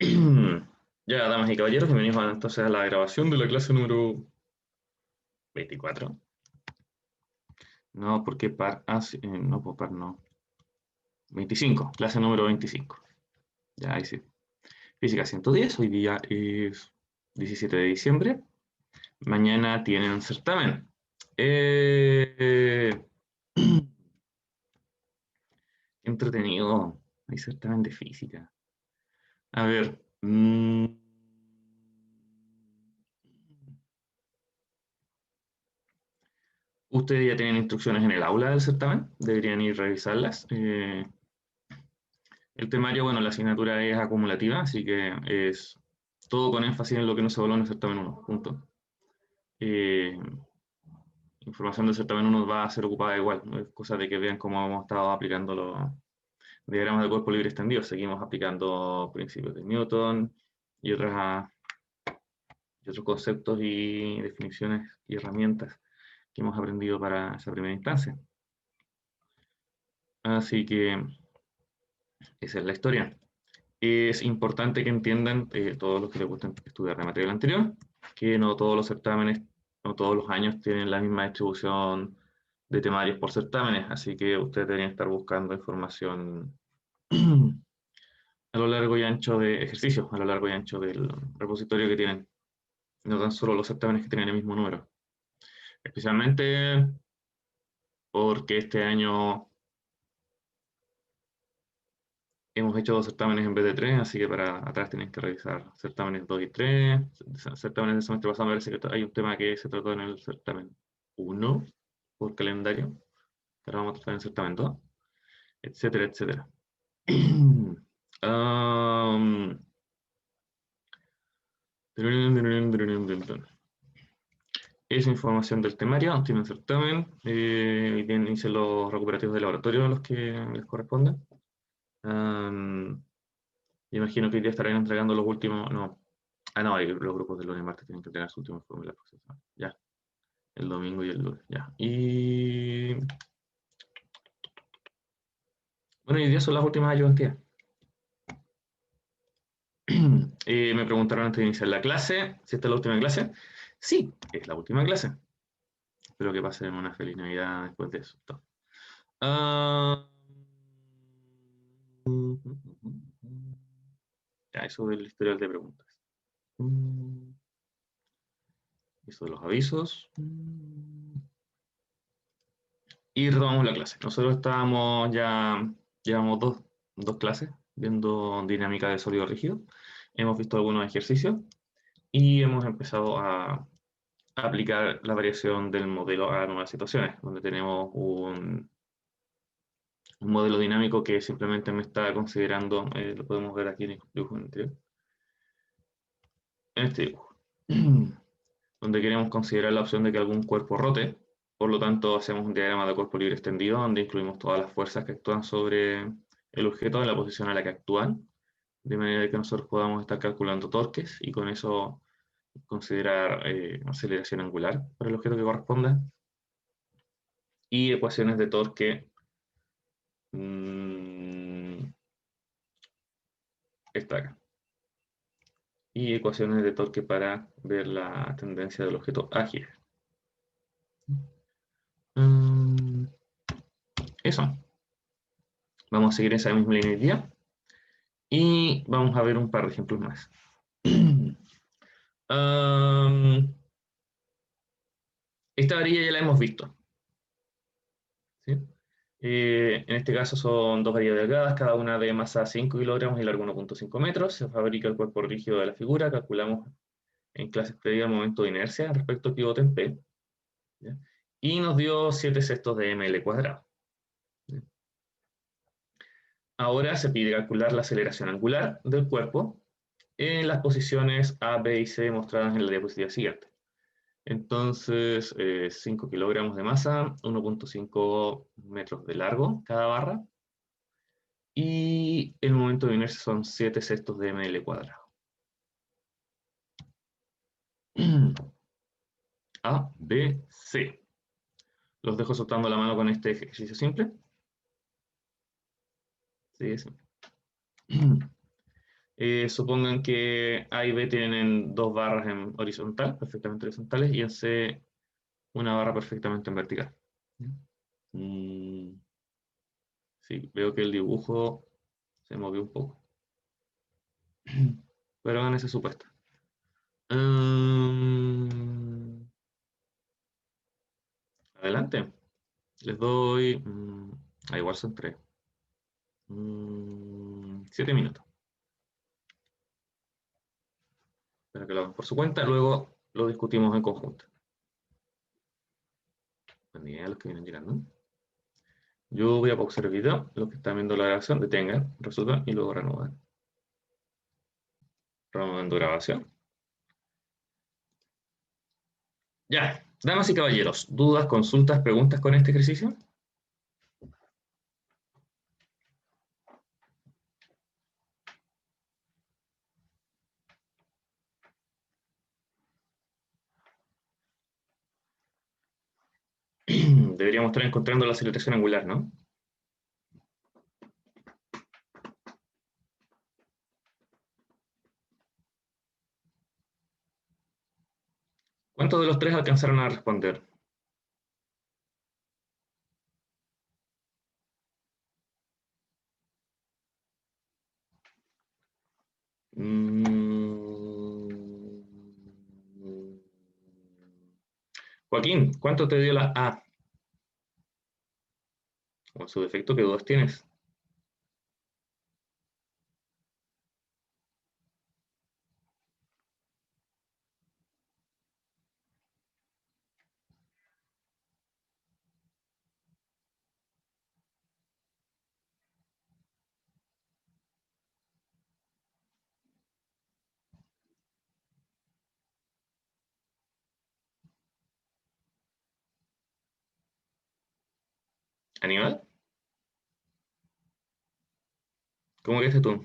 Ya, damas y caballeros, bienvenidos entonces a la grabación de la clase número 24. No, porque par, no, pues par no. 25, clase número 25. Ya, ahí sí. Física 110, hoy día es 17 de diciembre. Mañana tienen certamen. Eh, Entretenido. Hay certamen de física. A ver. Ustedes ya tienen instrucciones en el aula del certamen. Deberían ir a revisarlas. El temario, bueno, la asignatura es acumulativa, así que es todo con énfasis en lo que no se evaluó en el certamen 1, punto. Eh, Información del certamen 1 va a ser ocupada igual, ¿no? Es cosa de que vean cómo hemos estado aplicando los diagramas de cuerpo libre extendido. Seguimos aplicando principios de Newton y, y otros conceptos y definiciones y herramientas que hemos aprendido para esa primera instancia. Así que esa es la historia. Es importante que entiendan, todos los que les gusta estudiar la material anterior, que no todos los certámenes, no todos los años tienen la misma distribución de temarios por certámenes, así que ustedes deberían estar buscando información a lo largo y ancho de ejercicios, a lo largo y ancho del repositorio que tienen, no tan solo los certámenes que tienen el mismo número. Especialmente porque este año hemos hecho dos certámenes en vez de tres, así que para atrás tienen que revisar certámenes 2 y 3. Certámenes del semestre pasado me parece que hay un tema que se trató en el certamen 1 por calendario, ahora vamos a tratar en el certamen 2, etcétera, etcétera. Um, Esa información del temario, tienen certamen, y hice los recuperativos de laboratorio a los que les corresponden. Imagino que hoy día estarán entregando los últimos, no, no, los grupos de lunes y martes tienen que entregar su último informe la próxima semana. Ya, el domingo y el lunes, ya. Y bueno, hoy día son las últimas ayudantías. Me preguntaron antes de iniciar la clase, si esta es la última clase. Sí, es la última clase. Espero que pasen una feliz Navidad después de eso. Ah, ya, eso del historial de preguntas. Eso de los avisos. Y retomamos la clase. Nosotros estábamos ya, llevamos dos clases viendo dinámica de sólido rígido. Hemos visto algunos ejercicios y hemos empezado a aplicar la variación del modelo a nuevas situaciones, donde tenemos un modelo dinámico que simplemente me está considerando, lo podemos ver aquí en el dibujo anterior, en este dibujo, donde queremos considerar la opción de que algún cuerpo rote. Por lo tanto, hacemos un diagrama de cuerpo libre extendido donde incluimos todas las fuerzas que actúan sobre el objeto en la posición a la que actúan, de manera que nosotros podamos estar calculando torques y con eso considerar aceleración angular para el objeto que corresponda y ecuaciones de torque. Está acá. Y ecuaciones de torque para ver la tendencia del objeto a girar. Eso. Vamos a seguir esa misma línea de día y vamos a ver un par de ejemplos más. Esta varilla ya la hemos visto, ¿sí? En este caso son dos varillas delgadas, cada una de masa 5 kilogramos y largo 1.5 metros. Se fabrica el cuerpo rígido de la figura. Calculamos en clases previas el momento de inercia respecto al pivote en P. ¿Ya? Y nos dio 7 sextos de ml cuadrado. ¿Ya? Ahora se pide calcular la aceleración angular del cuerpo en las posiciones A, B y C mostradas en la diapositiva siguiente. Entonces, 5 kilogramos de masa, 1.5 metros de largo cada barra, y el momento de inercia son 7 sextos de ml cuadrado. A, B, C. Los dejo soltando la mano con este ejercicio simple. Sí, es simple. Supongan que A y B tienen dos barras en horizontal, perfectamente horizontales, y en C una barra perfectamente en vertical. Mm, sí, veo que el dibujo se movió un poco. Pero hagan ese supuesto. Adelante. Les doy... igual son 3. 7 minutos. Para que lo hagan por su cuenta. Luego lo discutimos en conjunto. Buen día a los que vienen llegando. Yo voy a pausar el video. Los que están viendo la grabación, detengan, resuelvan y luego reanudan. Reanudando grabación. Ya. Damas y caballeros, ¿dudas, consultas, preguntas con este ejercicio? Deberíamos estar encontrando la aceleración angular, ¿no? ¿Cuántos de los tres alcanzaron a responder? Joaquín, ¿cuánto te dio la A? O en su defecto, ¿qué dudas tienes? ¿Aníbal? ¿Cómo quedaste tú?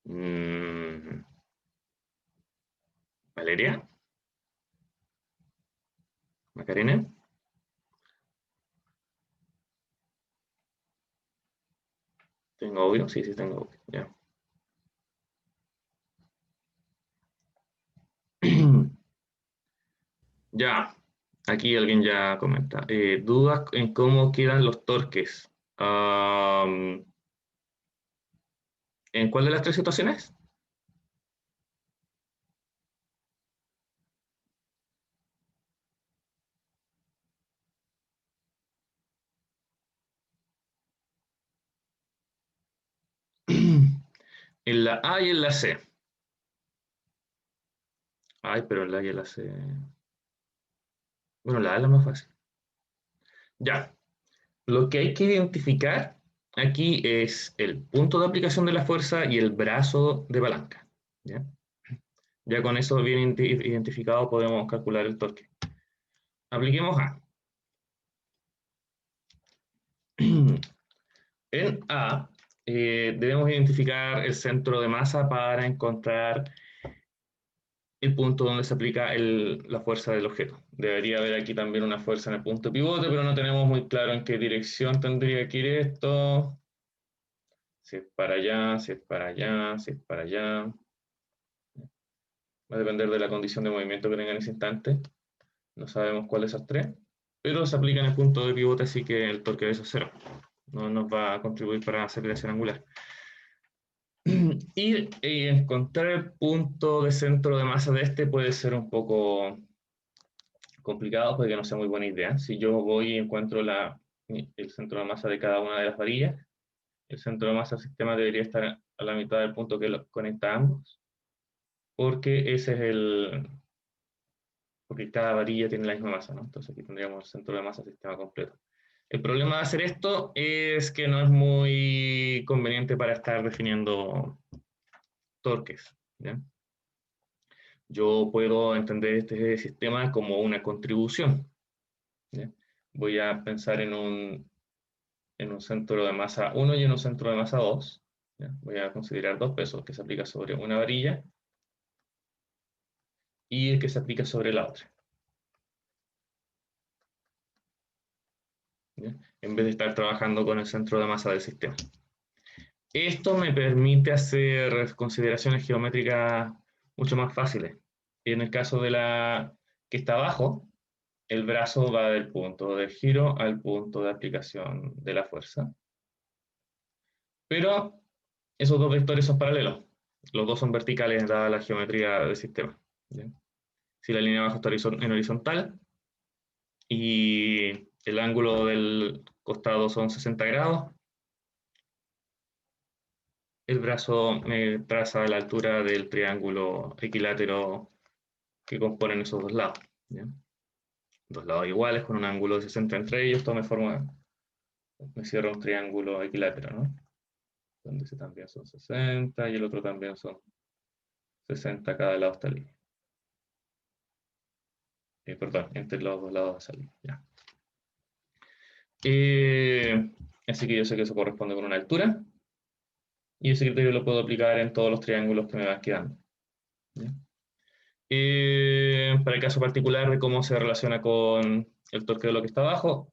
Mm, ¿Valeria? ¿Macarena? ¿Tengo audio? Sí, sí, tengo audio. Ya. Ya. Aquí alguien ya comenta. ¿Dudas en cómo quedan los torques? ¿En cuál de las tres situaciones? En la A y en la C. Ay, pero en la A y en la C. Bueno, la A es la más fácil. Ya. Lo que hay que identificar aquí es el punto de aplicación de la fuerza y el brazo de palanca. ¿Ya? Ya con eso bien identificado podemos calcular el torque. Apliquemos A. En A debemos identificar el centro de masa para encontrar el punto donde se aplica la fuerza del objeto. Debería haber aquí también una fuerza en el punto pivote, pero no tenemos muy claro en qué dirección tendría que ir esto. Si es para allá, si es para allá, si es para allá. Va a depender de la condición de movimiento que tenga en ese instante. No sabemos cuál de esas tres, pero se aplica en el punto de pivote, así que el torque de eso es cero. No nos va a contribuir para aceleración angular. Y encontrar el punto de centro de masa de este puede ser un poco complicado, puede que no sea muy buena idea. Si yo voy y encuentro el centro de masa de cada una de las varillas, el centro de masa del sistema debería estar a la mitad del punto que lo conecta a ambos, porque ese es porque cada varilla tiene la misma masa, ¿no? Entonces aquí tendríamos el centro de masa del sistema completo. El problema de hacer esto es que no es muy conveniente para estar definiendo torques, ¿ya? yo puedo entender este sistema como una contribución. ¿Ya? Voy a pensar en un centro de masa 1 y en un centro de masa 2. ¿Ya? Voy a considerar dos pesos que se aplica sobre una varilla y el que se aplica sobre la otra. ¿Ya? En vez de estar trabajando con el centro de masa del sistema. Esto me permite hacer consideraciones geométricas mucho más fáciles. En el caso de la que está abajo, el brazo va del punto de giro al punto de aplicación de la fuerza. Pero esos dos vectores son paralelos. Los dos son verticales dada la geometría del sistema. ¿Ya? Si la línea de abajo está en horizontal y el ángulo del costado son 60 grados, el brazo me traza la altura del triángulo equilátero que componen esos dos lados. ¿Ya? Dos lados iguales con un ángulo de 60 entre ellos, todo me cierra un triángulo equilátero, ¿no? Donde ese también son 60 y el otro también son 60 cada lado de esta línea. Perdón, entre los dos lados de esa línea. Ya. Así que yo sé que eso corresponde con una altura. Y ese criterio lo puedo aplicar en todos los triángulos que me van quedando. ¿Ya? Para el caso particular de cómo se relaciona con el torque de lo que está abajo,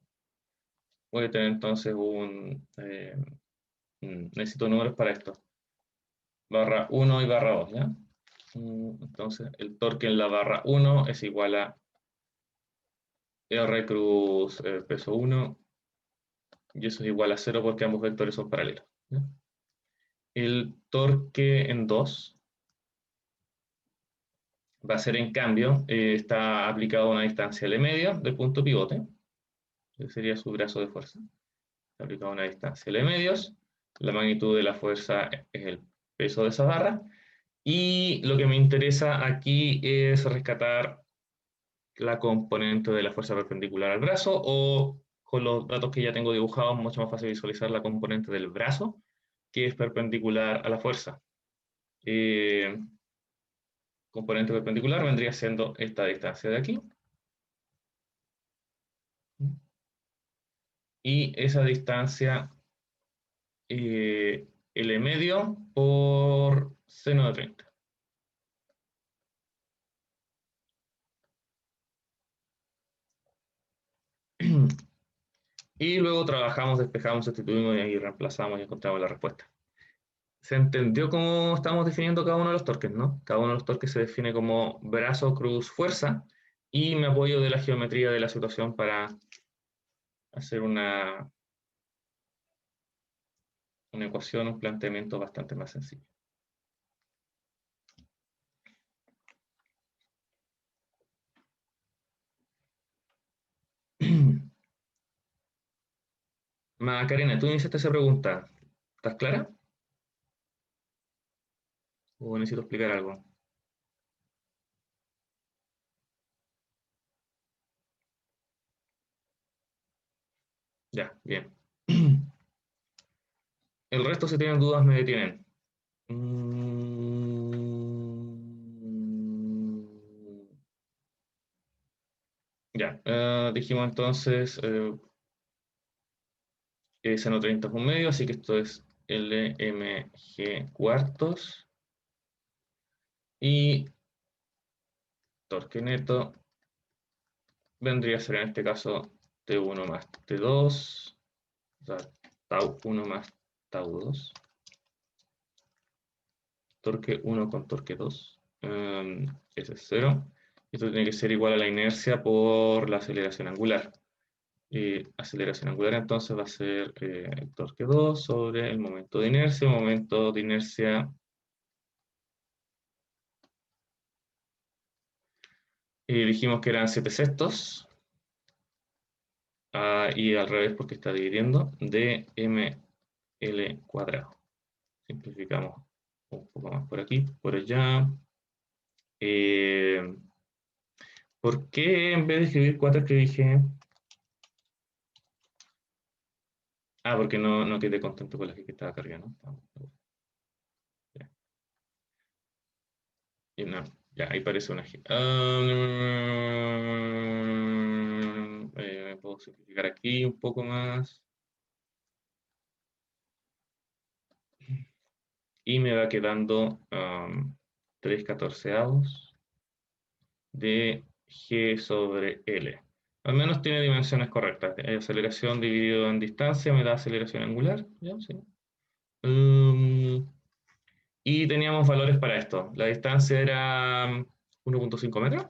voy a tener entonces necesito números para esto. Barra 1 y barra 2, ¿ya? Entonces, el torque en la barra 1 es igual a R cruz peso 1, y eso es igual a 0 porque ambos vectores son paralelos. ¿Ya? El torque en 2 va a ser, en cambio, está aplicado a una distancia L medio del punto pivote, que sería su brazo de fuerza. Está aplicado a una distancia L medios, la magnitud de la fuerza es el peso de esa barra, y lo que me interesa aquí es rescatar la componente de la fuerza perpendicular al brazo, o con los datos que ya tengo dibujados, mucho más fácil visualizar la componente del brazo, que es perpendicular a la fuerza. Componente perpendicular vendría siendo esta distancia de aquí. Y esa distancia L medio por seno de 30. Y luego trabajamos, despejamos, sustituimos y reemplazamos y encontramos la respuesta. ¿Se entendió cómo estamos definiendo cada uno de los torques, no? Cada uno de los torques se define como brazo, cruz, fuerza, y me apoyo de la geometría de la situación para hacer una ecuación, un planteamiento bastante más sencillo. Macarena, tú iniciaste esa pregunta. ¿Estás clara? ¿O necesito explicar algo? Ya, bien. El resto, si tienen dudas, me detienen. Ya, dijimos entonces, seno 30 es un medio, así que esto es LMG cuartos. Y torque neto vendría a ser en este caso T1 más T2, o sea, tau 1 más tau 2. Torque 1 con torque 2. Ese es 0. Esto tiene que ser igual a la inercia por la aceleración angular. Aceleración angular entonces va a ser el torque 2 sobre el momento de inercia. Momento de inercia dijimos que eran 7 sextos. Y al revés porque está dividiendo de ml cuadrado. Simplificamos un poco más por aquí, por allá. ¿Por qué en vez de escribir 4 escribí G? Porque no quedé contento con la que estaba cargando. Y no, Ya, ahí parece una G. Puedo simplificar aquí un poco más. Y me va quedando 3/14 de G sobre L. Al menos tiene dimensiones correctas. Aceleración dividido en distancia me da aceleración angular. ¿Ya? Sí. Y teníamos valores para esto. La distancia era 1.5 metros.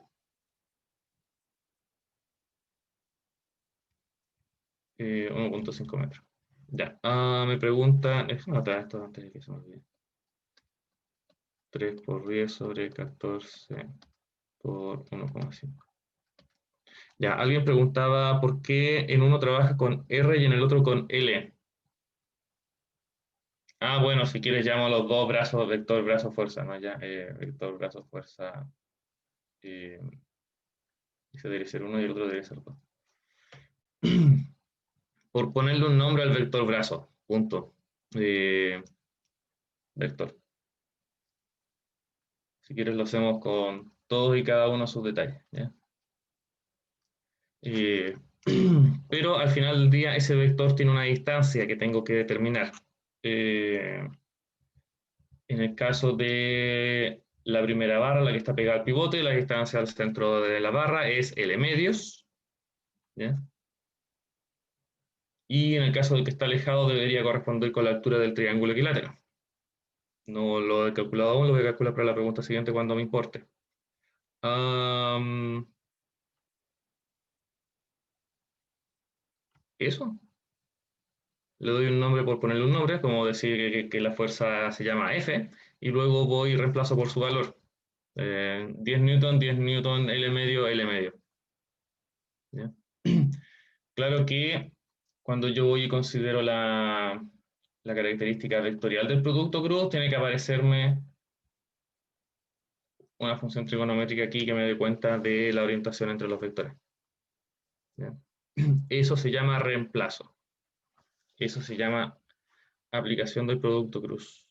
1.5 metros. Ya. Me pregunta, déjame anotar esto antes de que se me olvide. 3 por 10 sobre 14 por 1,5. Ya, alguien preguntaba por qué en uno trabaja con R y en el otro con L. Bueno, si quieres llamo a los dos brazos vector, brazo, fuerza, ¿no? Ya, vector, brazo, fuerza. Eh, ese debe ser uno y el otro debe ser dos. Por ponerle un nombre al vector brazo, punto. Vector. Si quieres lo hacemos con todos y cada uno de sus detalles, ¿ya? Pero al final del día ese vector tiene una distancia que tengo que determinar. En el caso de la primera barra, la que está pegada al pivote, la distancia al centro de la barra es L medios, ¿ya? Y en el caso de que está alejado debería corresponder con la altura del triángulo equilátero. No lo he calculado aún, lo voy a calcular para la pregunta siguiente cuando me importe. Eso. Le doy un nombre por ponerle un nombre, como decir que la fuerza se llama F, y luego voy y reemplazo por su valor. 10 newton, 10 newton, L medio, L medio. ¿Ya? Claro que cuando yo voy y considero la característica vectorial del producto cruz, tiene que aparecerme una función trigonométrica aquí que me dé cuenta de la orientación entre los vectores. ¿Ya? Eso se llama reemplazo. Eso se llama aplicación del producto cruz.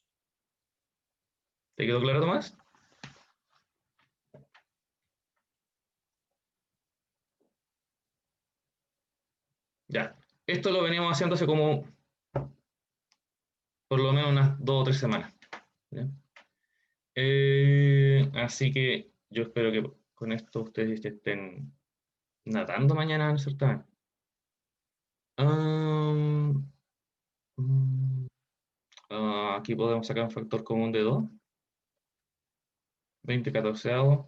¿Te quedó claro, Tomás? Ya. Esto lo veníamos haciendo hace como por lo menos unas 2 o 3 semanas. ¿Ya? Así que yo espero que con esto ustedes estén nadando mañana en el certamen. Um, Aquí podemos sacar un factor común de 2. 20/14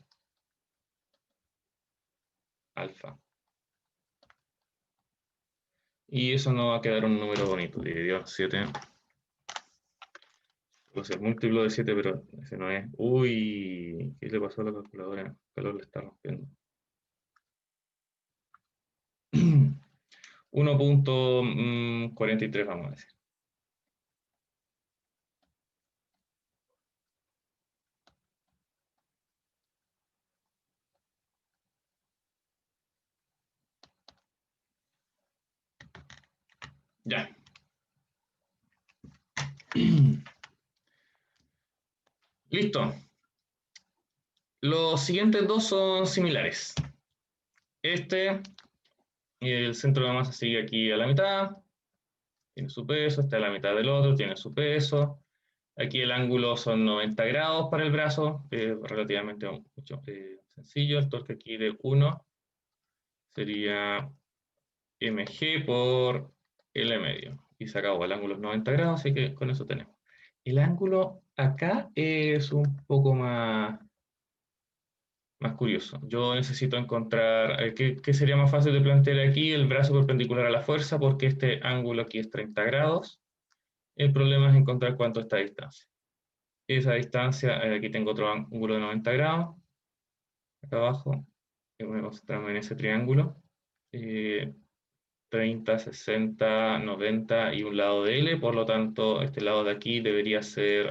alfa. Y eso nos va a quedar un número bonito. Dividido en 7. Puede ser múltiplo de 7, pero ese no es. Uy, ¿qué le pasó a la calculadora? El calor le está rompiendo. 1.43 vamos a decir. Ya. Listo. Los siguientes dos son similares. El centro de la masa sigue aquí a la mitad, tiene su peso, está a la mitad del otro, tiene su peso. Aquí el ángulo son 90 grados para el brazo, relativamente mucho, sencillo. El torque aquí de 1 sería mg por L medio. Y se acabó, el ángulo es 90 grados, así que con eso tenemos. El ángulo acá es un poco más curioso. Yo necesito encontrar, ¿qué sería más fácil de plantear aquí? El brazo perpendicular a la fuerza, porque este ángulo aquí es 30 grados. El problema es encontrar cuánto es esta distancia. Esa distancia, aquí tengo otro ángulo de 90 grados, acá abajo, y voy a concentrarme en ese triángulo. 30, 60, 90 y un lado de L, por lo tanto, este lado de aquí debería ser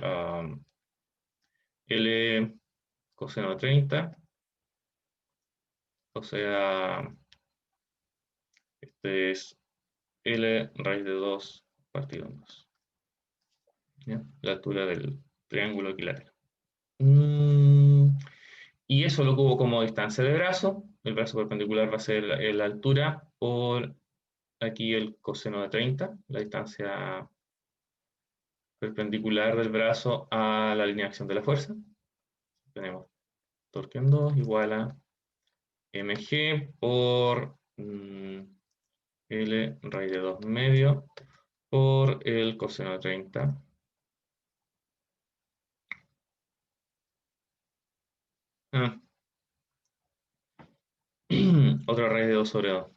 L coseno de 30, o sea, este es L raíz de 2 partido en 2. ¿Ya? La altura del triángulo equilátero. Y eso lo cubo como distancia de brazo. El brazo perpendicular va a ser la altura por aquí el coseno de 30, la distancia perpendicular del brazo a la línea de acción de la fuerza. Tenemos torque en 2 igual a mg por L raíz de 2 medio por el coseno de 30. Ah. Otra raíz de 2 sobre 2.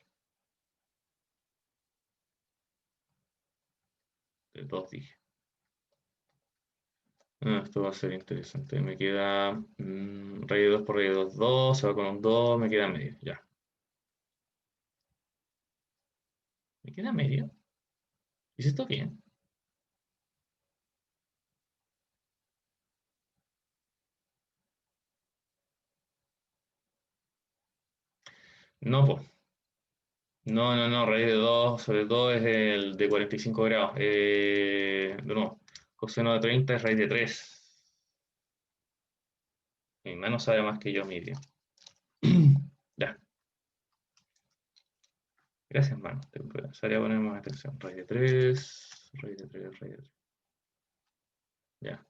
De 2 dije. Esto va a ser interesante. Me queda raíz de 2 por raíz de 2, 2. Se va con un 2. Me queda medio. Ya. ¿Me queda medio? ¿Hice esto bien? No, pues. No, no, no, raíz de 2 sobre 2 es el de 45 grados. De nuevo, coseno de 30 es raíz de 3. Mi mano sabe más que yo, Miriam. Ya, gracias, mano. Te empezaría a poner más atención. Raíz de 3, raíz de 3, raíz de 3. Ya,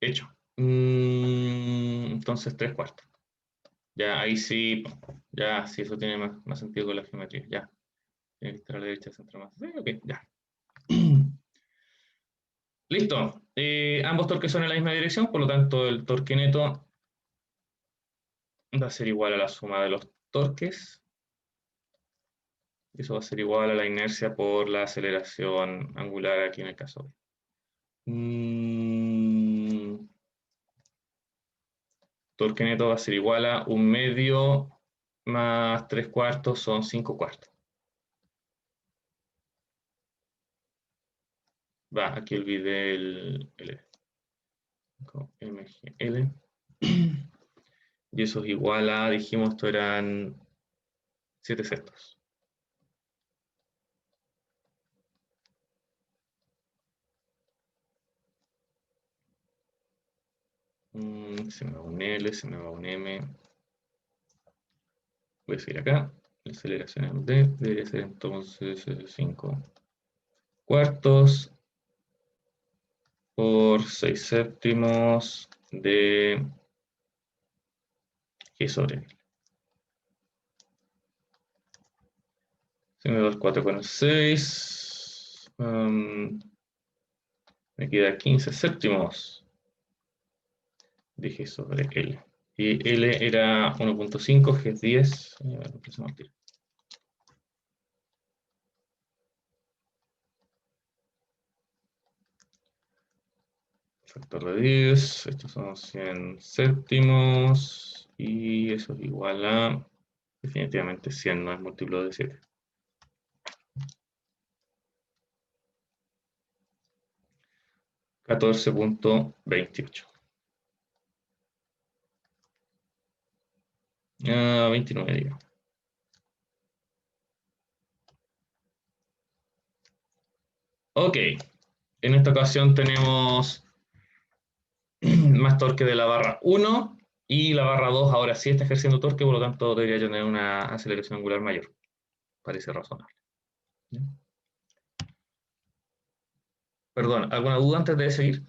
hecho. Entonces, 3 cuartos. Ya, ahí sí, ya, sí, eso tiene más sentido con la geometría. Ya, tiene que estar a la derecha, centro más. Sí, ok, ya. Listo. Ambos torques son en la misma dirección, por lo tanto, el torque neto va a ser igual a la suma de los torques. Eso va a ser igual a la inercia por la aceleración angular aquí en el caso. Torque neto va a ser igual a 1/2 más 3 cuartos son 5 cuartos. Va, aquí olvidé el L. MGL. Y eso es igual a, dijimos, esto eran 7 sextos. Se me va un L, se me va un M. Voy a seguir acá. La aceleración en D debería ser entonces 5 cuartos por 6 séptimos de G sobre L. Se me va el 4 con el 6. Me queda 15 séptimos de G sobre L. Y L era 1.5, G es 10. Factor de 10, estos son 100 séptimos, y eso es igual a, definitivamente 100 no es múltiplo de 7. 14.28. 29, digo. Ok, en esta ocasión tenemos más torque de la barra 1 y la barra 2 ahora sí está ejerciendo torque, por lo tanto debería tener una aceleración angular mayor. Parece razonable. Perdón, ¿alguna duda antes de seguir?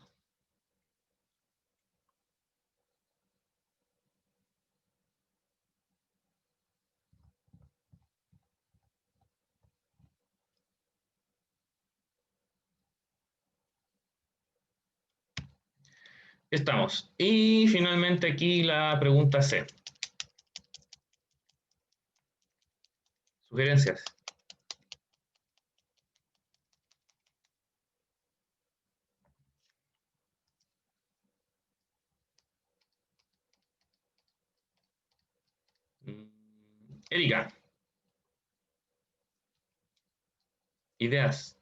Estamos. Y finalmente aquí la pregunta C. Sugerencias. Erika, ideas.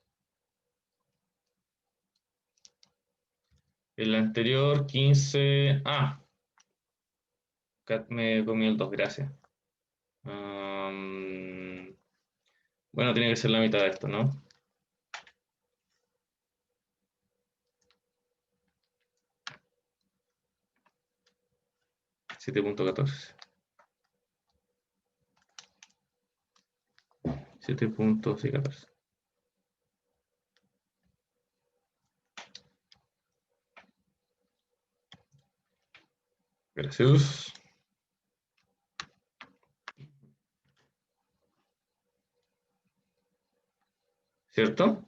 El anterior 15. Me comí el 2, gracias. Bueno, tiene que ser la mitad de esto, ¿no? 7.14. 7.14. Gracias. ¿Cierto?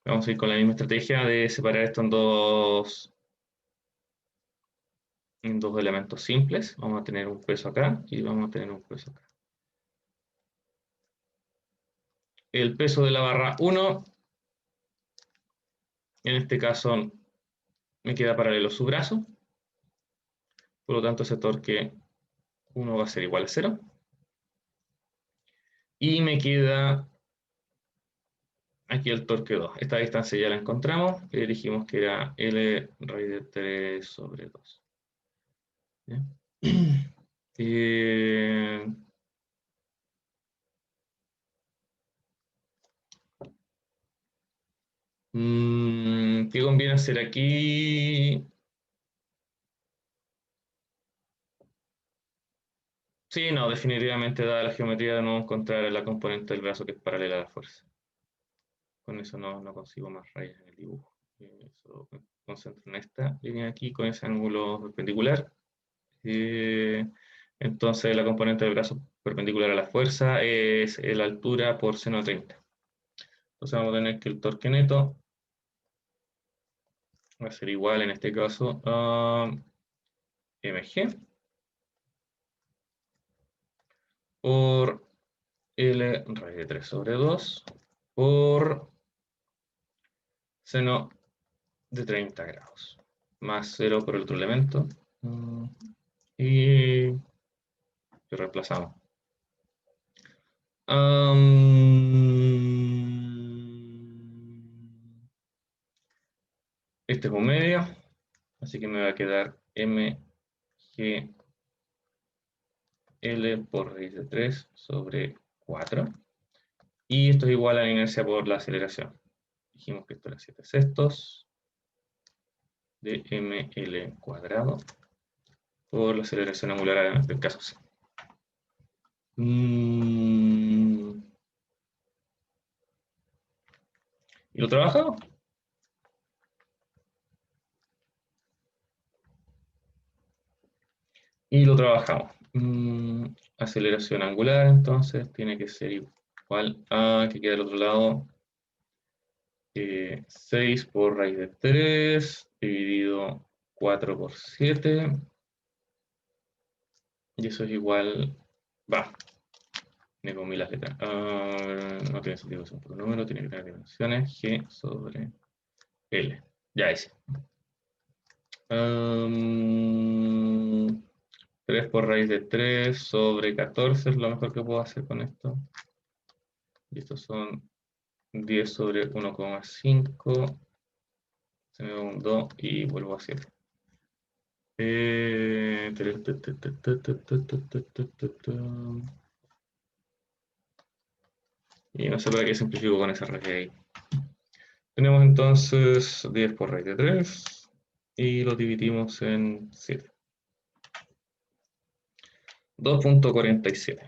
Vamos a ir con la misma estrategia de separar esto en dos elementos simples. Vamos a tener un peso acá y vamos a tener un peso acá. El peso de la barra 1, en este caso, me queda paralelo su brazo. Por lo tanto, ese torque 1 va a ser igual a 0. Y me queda aquí el torque 2. Esta distancia ya la encontramos. Dijimos que era L raíz de 3 sobre 2. ¿Qué conviene hacer aquí? Sí, no, definitivamente dada la geometría no encontrar la componente del brazo que es paralela a la fuerza. Con eso no consigo más rayas en el dibujo. Eso me concentro en esta línea aquí con ese ángulo perpendicular. Entonces la componente del brazo perpendicular a la fuerza es la altura por seno de 30. Entonces vamos a tener que el torque neto va a ser igual en este caso a mg por L raíz de 3 sobre 2 por seno de 30 grados, más 0 por el otro elemento, y lo reemplazamos. Este es un medio, así que me va a quedar mg L por raíz de 3 sobre 4. Y esto es igual a la inercia por la aceleración. Dijimos que esto era 7 sextos de ml cuadrado por la aceleración angular en este caso C. ¿Y lo trabajamos? Y lo trabajamos. Aceleración angular, entonces, tiene que ser igual a, que queda del otro lado, 6 por raíz de 3, dividido 4 por 7. Y eso es igual, me comí las letras. No tiene sentido que sea un puro número, tiene que tener dimensiones, G sobre L. Ya hice. 3 por raíz de 3 sobre 14 es lo mejor que puedo hacer con esto. Y estos son 10 sobre 1,5. Se me va un 2 y vuelvo a 7. Y no sé para qué simplifico con esa raíz ahí. Tenemos entonces 10 por raíz de 3 y lo dividimos en 7. 2.47.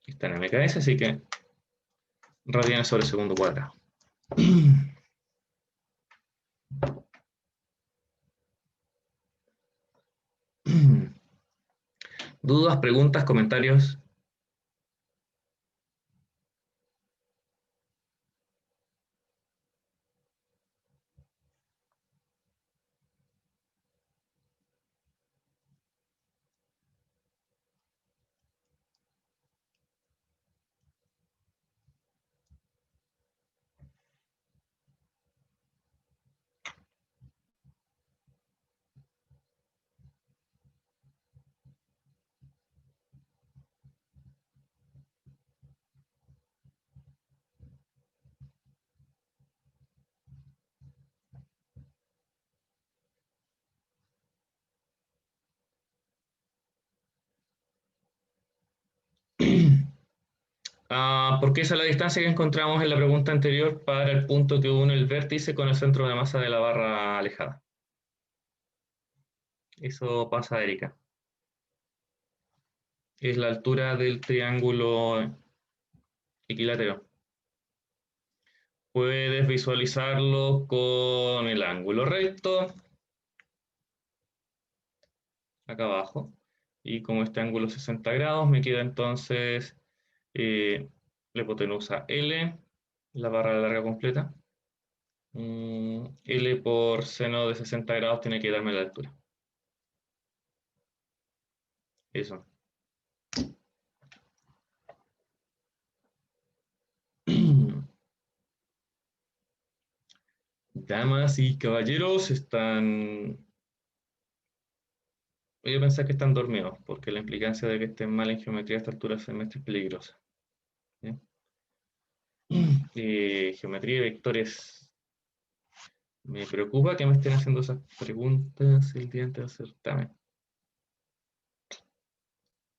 Está en MKS, así que radianes sobre segundo cuadrado. ¿Dudas, preguntas, comentarios? Porque esa es la distancia que encontramos en la pregunta anterior para el punto que une el vértice con el centro de masa de la barra alejada. Eso pasa, Erika. Es la altura del triángulo equilátero. Puedes visualizarlo con el ángulo recto, acá abajo. Y como este ángulo es 60 grados, me queda entonces la hipotenusa L, la barra larga completa. L por seno de 60 grados tiene que darme la altura. Eso. Damas y caballeros están... Voy a pensar que están dormidos, porque la implicancia de que estén mal en geometría a esta altura del semestre es peligrosa. ¿Bien? Geometría y vectores. Me preocupa que me estén haciendo esas preguntas el día antes del certamen.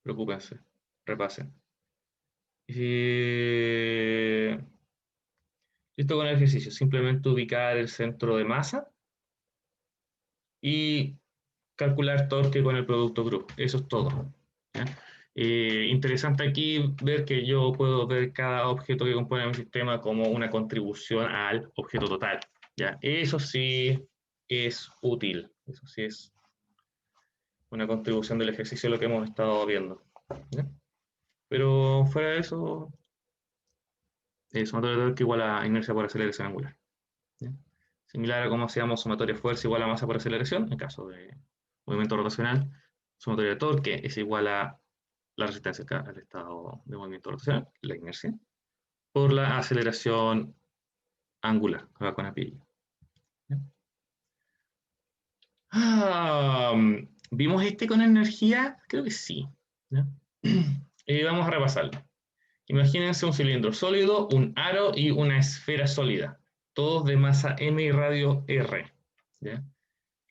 Preocúpense, repasen. Listo con el ejercicio, simplemente ubicar el centro de masa y calcular torque con el producto group. Eso es todo. ¿Ya? Interesante aquí ver que yo puedo ver cada objeto que compone mi sistema como una contribución al objeto total. ¿Ya? Eso sí es útil. Eso sí es una contribución del ejercicio de lo que hemos estado viendo. ¿Ya? Pero fuera de eso, sumatoria de torque igual a inercia por aceleración angular. ¿Ya? Similar a como hacíamos sumatoria de fuerza igual a masa por aceleración, en caso de movimiento rotacional, sumatoria de torque es igual a la resistencia al estado de movimiento rotacional, la inercia, por la aceleración angular, acá con apillo. ¿Vimos este con energía? Creo que sí. ¿Ya? Vamos a repasarlo. Imagínense un cilindro sólido, un aro y una esfera sólida, todos de masa m y radio r. ¿Ya?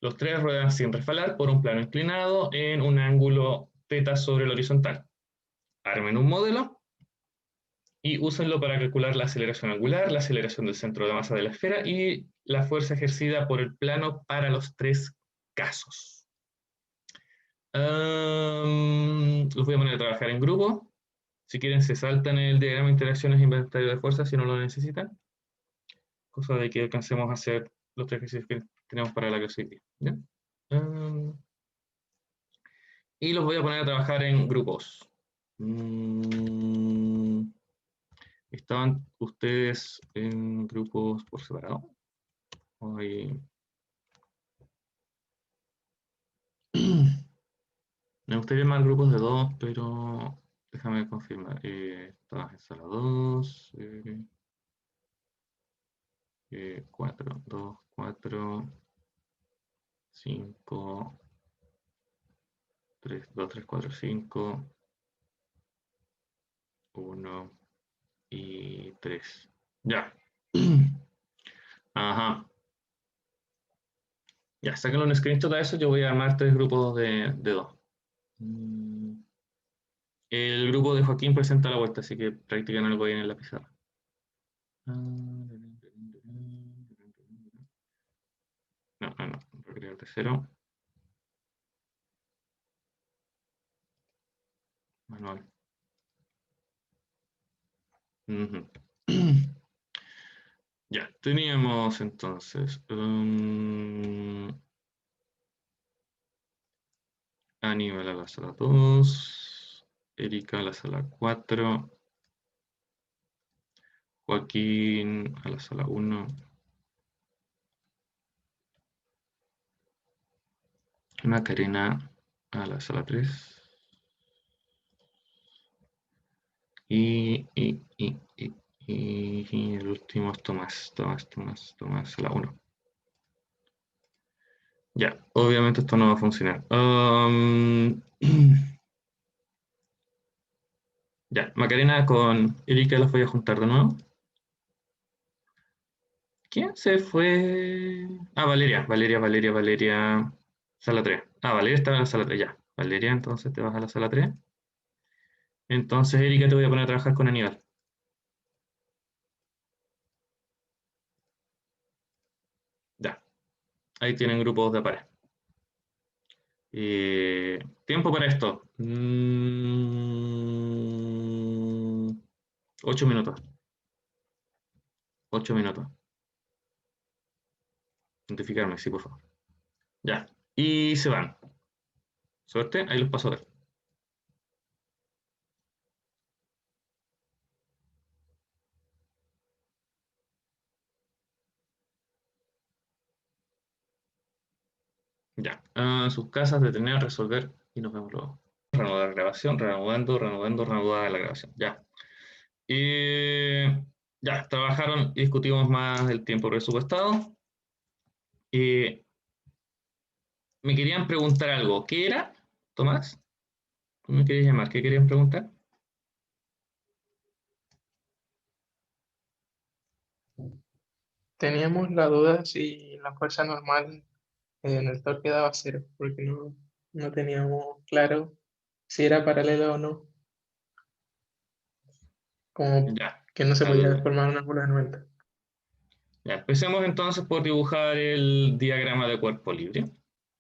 Los tres ruedan sin resbalar por un plano inclinado en un ángulo θ sobre el horizontal. Armen un modelo y úsenlo para calcular la aceleración angular, la aceleración del centro de masa de la esfera y la fuerza ejercida por el plano para los tres casos. Los voy a poner a trabajar en grupo. Si quieren se saltan el diagrama de interacciones e inventario de fuerzas si no lo necesitan. Cosa de que alcancemos a hacer los tres ejercicios que tenemos para la clase hoy día. ¿Ya? Y los voy a poner a trabajar en grupos. ¿Estaban ustedes en grupos por separado? Me gustaría más grupos de dos, pero déjame confirmar. Estabas en sala 2, 4, 2, 4, 5, 3, 2, 3, 4, 5, 1 y 3. Ya. Ajá. Ya, sáquenle un screenshot a eso. Yo voy a armar tres grupos de dos. El grupo de Joaquín presenta la vuelta, así que practican algo bien en la pizarra. No, recrear de cero. Manual. Ya, teníamos entonces Aníbal a la sala 2, Erika a la sala 4, Joaquín a la sala 1, Macarena a la sala 3 y el último es Tomás a la 1. Ya, obviamente esto no va a funcionar. Ya, Macarena con Erika las voy a juntar de nuevo. ¿Quién se fue? Ah, Valeria. Sala 3. Ah, Valeria estaba en la sala 3, ya. Valeria, entonces te vas a la sala 3. Entonces, Erika, te voy a poner a trabajar con Aníbal. Ahí tienen grupos de pares. Tiempo para esto. 8 minutos. 8 minutos. Identificarme, sí, por favor. Ya. Y se van. Suerte, ahí los paso a ver. Ya. Sus casas, detener, resolver y nos vemos luego. Reanudar la grabación, reanudar la grabación. Ya. Ya, trabajaron y discutimos más el tiempo presupuestado. Me querían preguntar algo. ¿Qué era, Tomás? ¿Tú me querías llamar? ¿Qué querían preguntar? Teníamos la duda si la fuerza normal en el torque daba cero, porque no teníamos claro si era paralelo o no, como Ya. que no se podía Al, formar un ángulo de 90. ya. Empecemos entonces por dibujar el diagrama de cuerpo libre.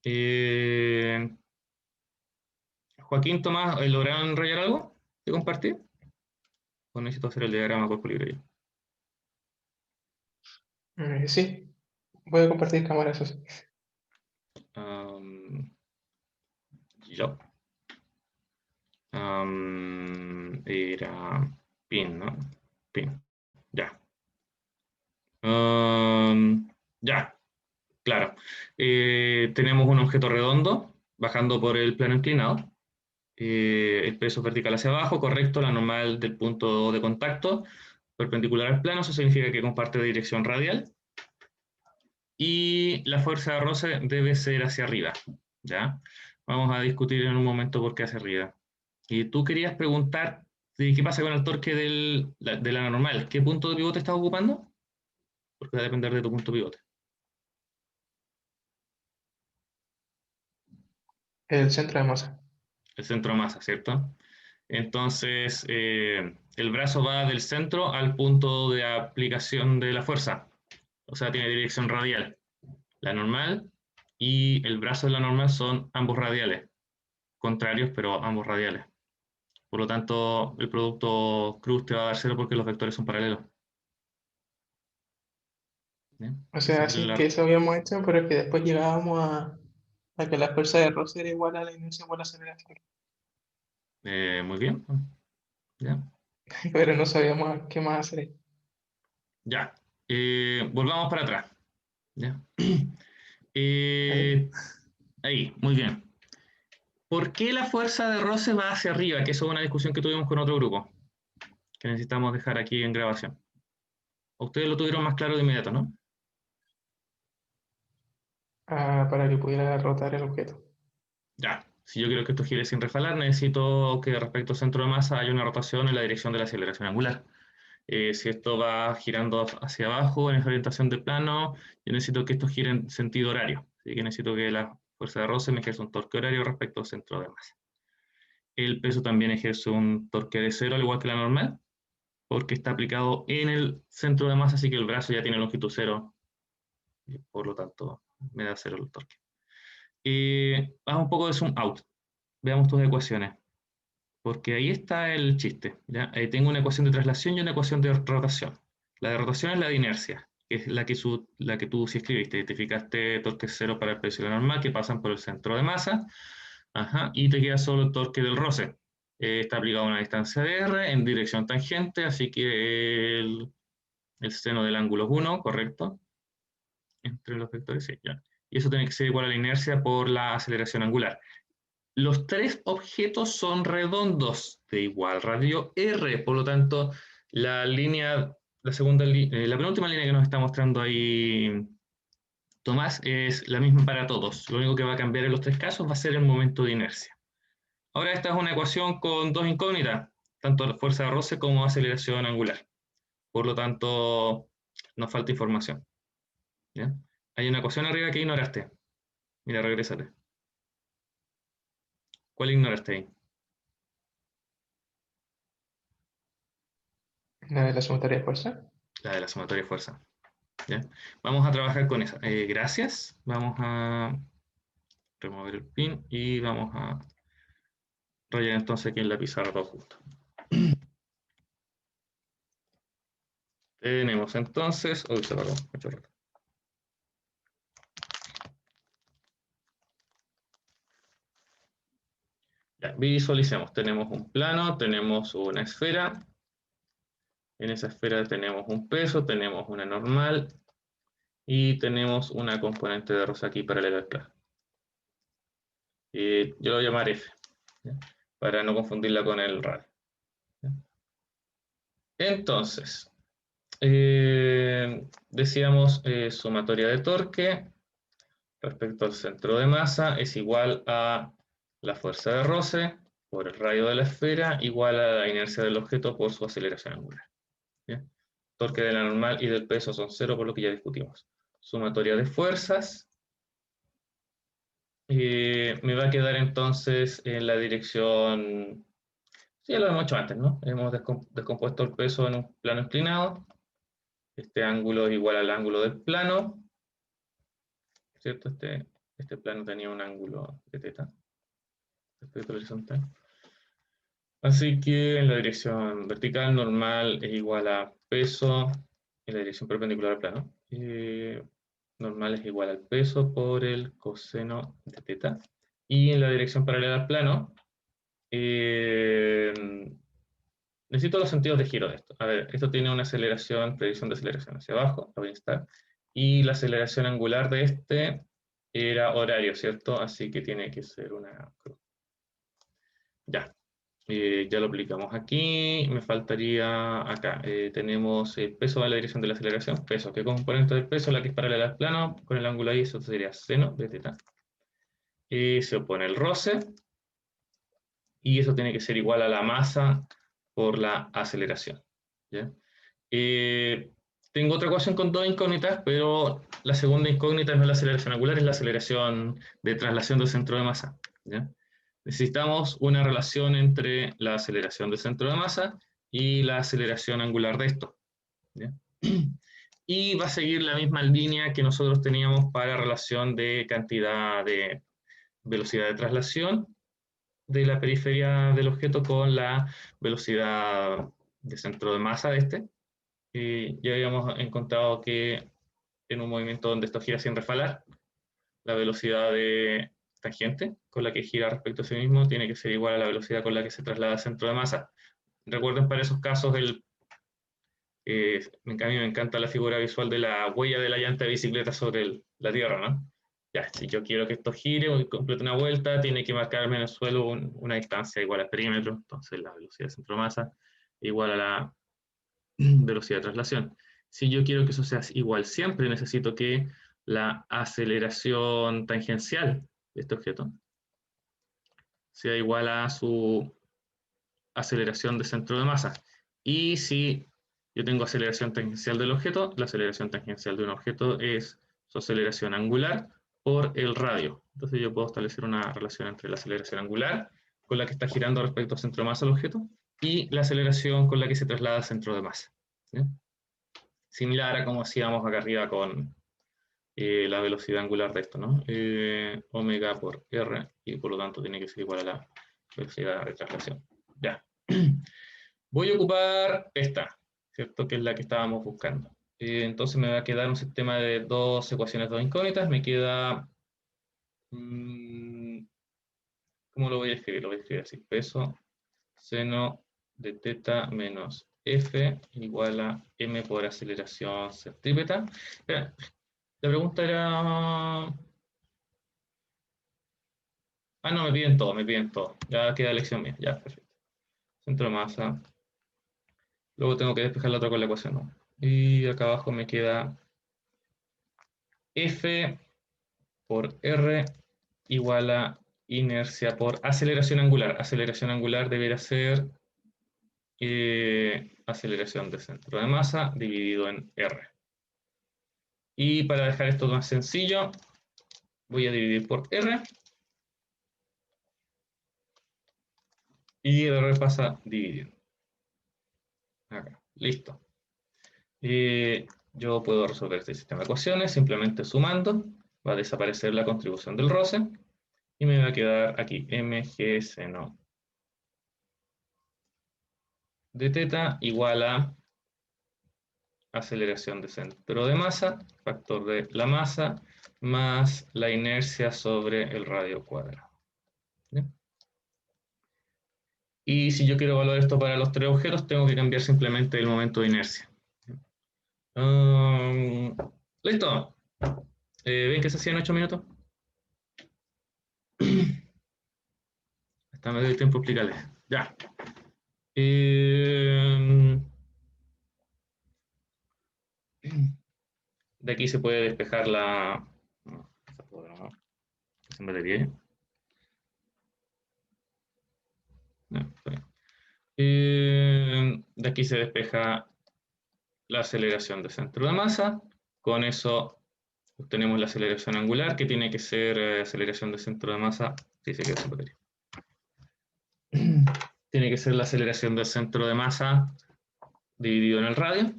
Eh, Joaquín, Tomás, ¿lograron rayar algo de compartir? ¿O necesito hacer el diagrama de cuerpo libre yo? Sí, voy a compartir cámaras, eso sí. Um, yo. Era pin, ¿no? Pin. Ya. Ya, claro. Tenemos un objeto redondo bajando por el plano inclinado. El peso vertical hacia abajo, correcto, la normal del punto de contacto, perpendicular al plano, eso significa que comparte dirección radial. Y la fuerza de roce debe ser hacia arriba, ¿ya? Vamos a discutir en un momento por qué hacia arriba. Y tú querías preguntar qué pasa con el torque de la normal. ¿Qué punto de pivote estás ocupando? Porque va a depender de tu punto de pivote. El centro de masa. El centro de masa, ¿cierto? Entonces, el brazo va del centro al punto de aplicación de la fuerza. O sea, tiene dirección radial. La normal y el brazo de la normal son ambos radiales. Contrarios, pero ambos radiales. Por lo tanto, el producto cruz te va a dar cero porque los vectores son paralelos. ¿Bien? O Esa sea, es sí que eso habíamos hecho, pero que después llegábamos a que la fuerza de roce era igual a la inercia por la aceleración. Muy bien. ¿Ya? Pero no sabíamos qué más hacer ahí. Ya. Volvamos para atrás. ¿Ya? Ahí. Ahí, muy bien. ¿Por qué la fuerza de roce va hacia arriba? Que eso es una discusión que tuvimos con otro grupo, que necesitamos dejar aquí en grabación. Ustedes lo tuvieron más claro de inmediato, ¿no? Para que pudiera rotar el objeto. Ya. Si yo quiero que esto gire sin refalar, necesito que respecto al centro de masa haya una rotación en la dirección de la aceleración angular. Si esto va girando hacia abajo en esa orientación de plano, yo necesito que esto gire en sentido horario. Así que necesito que la fuerza de roce me ejerza un torque horario respecto al centro de masa. El peso también ejerce un torque de cero, al igual que la normal, porque está aplicado en el centro de masa, así que el brazo ya tiene longitud cero, y por lo tanto me da cero el torque. Haz un poco de zoom out, veamos tus ecuaciones, porque ahí está el chiste. ¿Ya? Tengo una ecuación de traslación y una ecuación de rotación. La de rotación es la de inercia, que es la que tú sí escribiste, identificaste torque cero para el peso y la normal, que pasan por el centro de masa. Ajá, y te queda solo el torque del roce. Está aplicado a una distancia de r en dirección tangente, así que el seno del ángulo es 1, correcto. Entre los vectores, sí, ya. Y eso tiene que ser igual a la inercia por la aceleración angular. Los tres objetos son redondos de igual radio r, por lo tanto, la línea, la penúltima línea que nos está mostrando ahí Tomás es la misma para todos. Lo único que va a cambiar en los tres casos va a ser el momento de inercia. Ahora esta es una ecuación con dos incógnitas, tanto fuerza de roce como aceleración angular. Por lo tanto, nos falta información. ¿Ya? Hay una ecuación arriba que ignoraste. Mira, regrésate. ¿Cuál ignoraste ahí? La de la sumatoria de fuerza. La de la sumatoria de fuerza. ¿Ya? Vamos a trabajar con esa. Gracias. Vamos a remover el pin y vamos a rayar entonces aquí en la pizarra todo junto. Tenemos entonces... Uy, se apagó, mucho rato. Ya, visualicemos. Tenemos un plano, tenemos una esfera. En esa esfera tenemos un peso, tenemos una normal y tenemos una componente de rosa aquí paralela al plano. Yo lo voy a llamar F, ¿ya? Para no confundirla con el radio. ¿Ya? Entonces, decíamos sumatoria de torque respecto al centro de masa es igual a la fuerza de roce por el radio de la esfera igual a la inercia del objeto por su aceleración angular. ¿Ya? Torque de la normal y del peso son cero, por lo que ya discutimos. Sumatoria de fuerzas me va a quedar entonces en la dirección, sí, ya lo hemos hecho antes, ¿no? Hemos descompuesto el peso en un plano inclinado. Este ángulo es igual al ángulo del plano, ¿cierto? Este plano tenía un ángulo de θ respecto al horizontal. Así que en la dirección vertical normal es igual a peso en la dirección perpendicular al plano. Normal es igual al peso por el coseno de θ. Y en la dirección paralela al plano, necesito los sentidos de giro de esto. A ver, esto tiene una aceleración, predicción de aceleración hacia abajo, la voy a instar. Y la aceleración angular de este era horario, ¿cierto? Así que tiene que ser una cruz. Ya. Ya lo aplicamos aquí. Me faltaría acá. Tenemos el peso en la dirección de la aceleración. Peso, ¿qué componente del peso? La que es paralela al plano. Con el ángulo ahí, eso sería seno de θ. Y se opone el roce. Y eso tiene que ser igual a la masa por la aceleración. ¿Ya? Tengo otra ecuación con dos incógnitas, pero la segunda incógnita no es la aceleración angular, es la aceleración de traslación del centro de masa. ¿Ya? Necesitamos una relación entre la aceleración del centro de masa y la aceleración angular de esto. ¿Ya? Y va a seguir la misma línea que nosotros teníamos para relación de cantidad de velocidad de traslación de la periferia del objeto con la velocidad de centro de masa de este. Ya habíamos encontrado que en un movimiento donde esto gira sin refalar, la velocidad de tangente con la que gira respecto a sí mismo tiene que ser igual a la velocidad con la que se traslada al centro de masa. Recuerden para esos casos, a mí me encanta la figura visual de la huella de la llanta de bicicleta sobre la tierra, ¿no? Ya, si yo quiero que esto gire o complete una vuelta, tiene que marcarme en el suelo una distancia igual al perímetro, entonces la velocidad de centro de masa igual a la velocidad de traslación. Si yo quiero que eso sea igual siempre, necesito que la aceleración tangencial de este objeto sea igual a su aceleración de centro de masa. Y si yo tengo aceleración tangencial del objeto, la aceleración tangencial de un objeto es su aceleración angular por el radio. Entonces yo puedo establecer una relación entre la aceleración angular con la que está girando respecto al centro de masa del objeto y la aceleración con la que se traslada al centro de masa. ¿Sí? Similar a como hacíamos acá arriba con la velocidad angular de esto, ¿no? Omega por R, y por lo tanto tiene que ser igual a la velocidad de traslación. Ya. Voy a ocupar esta, ¿cierto? Que es la que estábamos buscando. Entonces me va a quedar un sistema de dos ecuaciones, dos incógnitas. Me queda... ¿cómo lo voy a escribir? Lo voy a escribir así. Peso seno de θ menos F igual a m por aceleración centrípeta. La pregunta era... Ah, no, me piden todo, me piden todo. Ya queda lección mía, ya, perfecto. Centro de masa. Luego tengo que despejar la otra con la ecuación, ¿no? Y acá abajo me queda F por R igual a inercia por aceleración angular. Aceleración angular debería ser aceleración de centro de masa dividido en R. Y para dejar esto más sencillo, voy a dividir por R. Y R pasa a dividir. Acá, listo. yo puedo resolver este sistema de ecuaciones simplemente sumando. Va a desaparecer la contribución del roce y me va a quedar aquí mg seno de teta igual a aceleración de centro de masa, factor de la masa, más la inercia sobre el radio cuadrado. ¿Bien? Y si yo quiero evaluar esto para los tres objetos, tengo que cambiar simplemente el momento de inercia. Listo. ¿Ven que se hacían 8 minutos? Hasta me doy tiempo explicarles. Ya. De aquí se puede despejar la... No, se me desvié. No, está bien. De aquí se despeja la aceleración de centro de masa. Con eso obtenemos la aceleración angular, que tiene que ser aceleración de centro de masa. Sí, se quedó sin batería. Tiene que ser la aceleración del centro de masa dividido en el radio.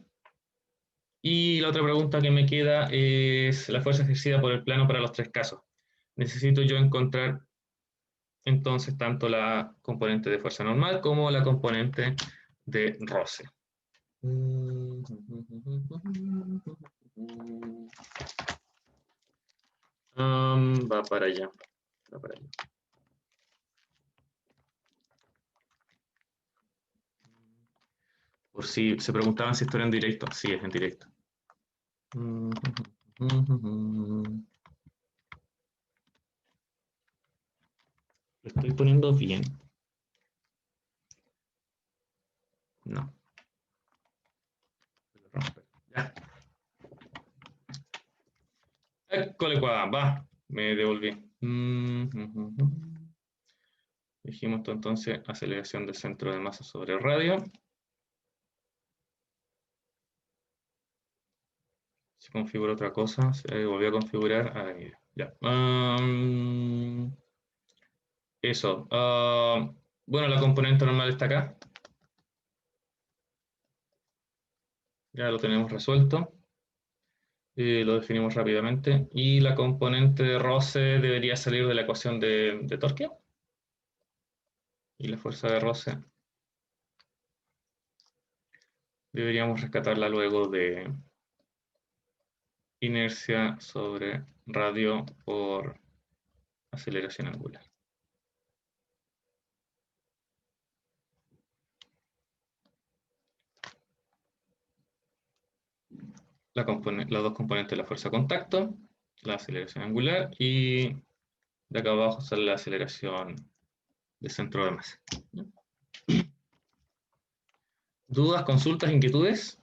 Y la otra pregunta que me queda es la fuerza ejercida por el plano para los tres casos. Necesito yo encontrar entonces tanto la componente de fuerza normal como la componente de roce. Va para allá. Va para allá. Por si se preguntaban si esto era en directo. Sí, es en directo. ¿Lo estoy poniendo bien? No. Ya. École cuadrada, va. Me devolví. Dijimos entonces aceleración del centro de masa sobre el radio. Se configura otra cosa, se volvió a configurar. Ahí, ya. Eso. Bueno, la componente normal está acá. Ya lo tenemos resuelto. Lo definimos rápidamente. Y la componente de roce debería salir de la ecuación de torque. Y la fuerza de roce deberíamos rescatarla luego de inercia sobre radio por aceleración angular. Las dos componentes de la fuerza de contacto, la aceleración angular y de acá abajo sale la aceleración de centro de masa. ¿Dudas, consultas, inquietudes?